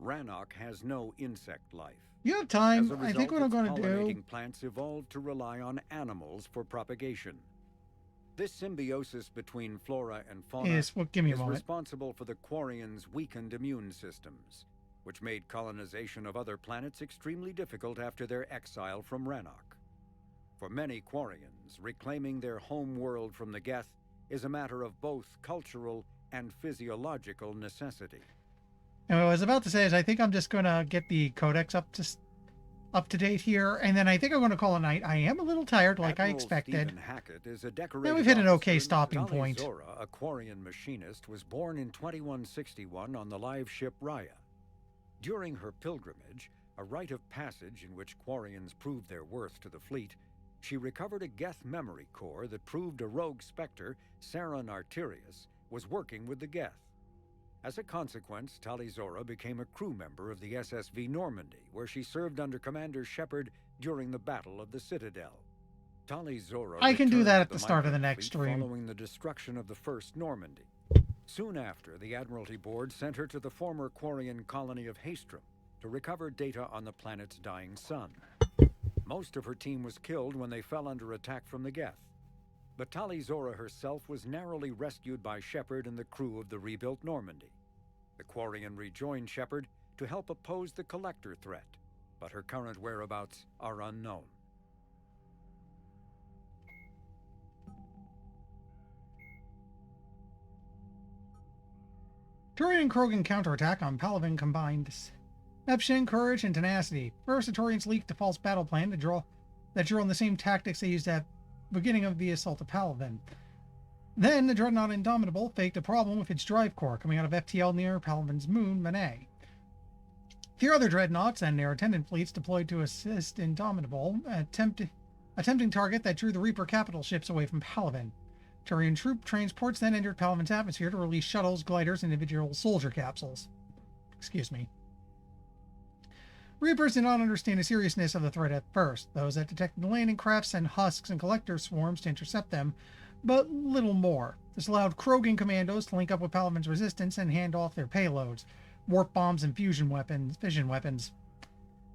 Rannoch has no insect life. You have time. As a I result, think what I'm its going to do. pollinating plants evolved to rely on animals for propagation. This symbiosis between flora and fauna Give me a is moment. responsible for the Quarians' weakened immune systems, which made colonization of other planets extremely difficult after their exile from Rannoch. For many Quarians, reclaiming their home world from the Geth is a matter of both cultural and physiological necessity. And what I was about to say is I think I'm just going to get the codex up to date here, and then I think I'm going to call it a night. I am a little tired, like I expected. Stephen Hackett is a decorated Now we've hit an okay officer. stopping Tali point. Zora, a Quarian machinist, was born in 2161 on the live ship Raya. During her pilgrimage, a rite of passage in which Quarians proved their worth to the fleet, she recovered a Geth memory core that proved a rogue Spectre, Saren Arterius, was working with the Geth. As a consequence, Tali Zora became a crew member of the SSV Normandy, where she served under Commander Shepard during the Battle of the Citadel. Tali Zora I can do that at returned to the start of the migrant next fleet stream. following the destruction of the First Normandy. Soon after, the Admiralty Board sent her to the former Quarian colony of Haestrom to recover data on the planet's dying sun. Most of her team was killed when they fell under attack from the Geth. But Tali Zora herself was narrowly rescued by Shepard and the crew of the rebuilt Normandy. The Quarian rejoined Shepard to help oppose the Collector threat, but her current whereabouts are unknown. Turian and Krogan counterattack on Palaven combined deception, courage, and tenacity. First, the Turians leaked a false battle plan that drew on the same tactics they used at the beginning of the assault of Palaven. Then, the Dreadnought Indomitable faked a problem with its drive core coming out of FTL near Palaven's moon, Manet. 3 other Dreadnoughts and their attendant fleets deployed to assist Indomitable, attempting target that drew the Reaper capital ships away from Palaven. Turian troop transports then entered Palaven's atmosphere to release shuttles, gliders, and individual soldier capsules. Excuse me. Reapers did not understand the seriousness of the threat at first. Those that detected the landing craft sent husks and collector swarms to intercept them, but little more. This allowed Krogan commandos to link up with Palaven's resistance and hand off their payloads, warp bombs and fission weapons.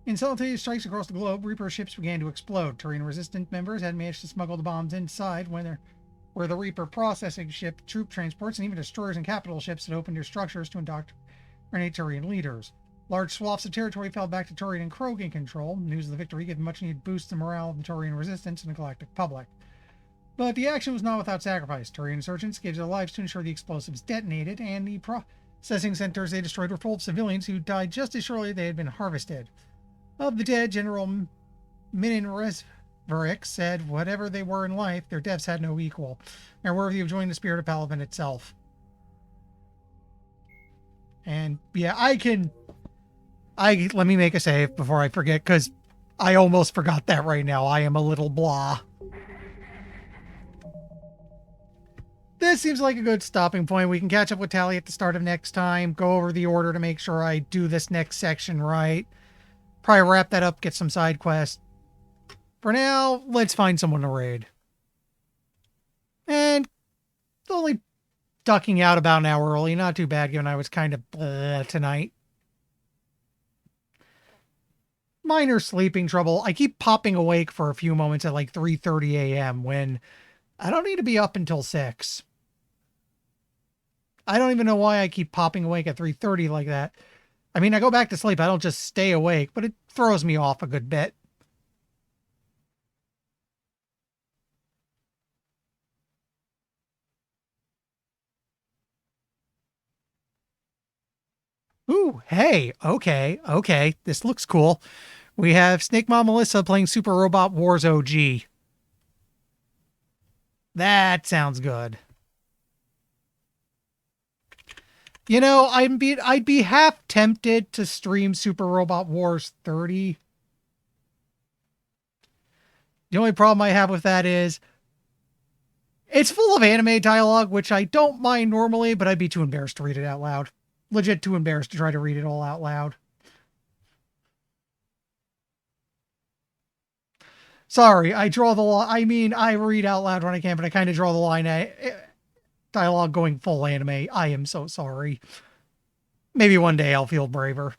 In simultaneous strikes across the globe, Reaper ships began to explode. Turian resistant members had managed to smuggle the bombs inside where the Reaper processing ship, troop transports, and even destroyers and capital ships had opened their structures to indoctrinate Turian leaders. Large swaths of territory fell back to Turian and Krogan control. News of the victory gave much-needed boosts to morale of the Turian resistance and the galactic public. But the action was not without sacrifice. Turian insurgents gave their lives to ensure the explosives detonated, and the processing centers they destroyed were full of civilians who died just as surely they had been harvested. Of the dead, General Minin Resverick said whatever they were in life, their deaths had no equal. They're worthy of joining the spirit of Palaven itself. And yeah, let me make a save before I forget, because I almost forgot that right now. I am a little blah. This seems like a good stopping point. We can catch up with Tali at the start of next time, go over the order to make sure I do this next section right. Probably wrap that up, get some side quests. For now, let's find someone to raid. And only ducking out about an hour early. Not too bad, given I was kind of tonight. Minor sleeping trouble. I keep popping awake for a few moments at like 3:30 a.m. when I don't need to be up until 6. I don't even know why I keep popping awake at 3:30 like that. I mean, I go back to sleep. I don't just stay awake, but it throws me off a good bit. Ooh, hey, okay. This looks cool. We have Snake Mom Melissa playing Super Robot Wars OG. That sounds good. You know, I'd be half tempted to stream Super Robot Wars 30. The only problem I have with that is it's full of anime dialogue, which I don't mind normally, but I'd be too embarrassed to read it out loud. Legit too embarrassed to try to read it all out loud. Sorry, I draw the line. I mean, I read out loud when I can, but I kind of draw the line at dialogue going full anime. I am so sorry. Maybe one day I'll feel braver.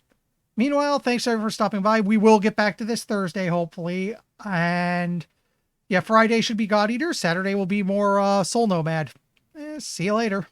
Meanwhile, thanks everyone for stopping by. We will get back to this Thursday, hopefully. And yeah, Friday should be God Eater. Saturday will be more Soul Nomad. See you later.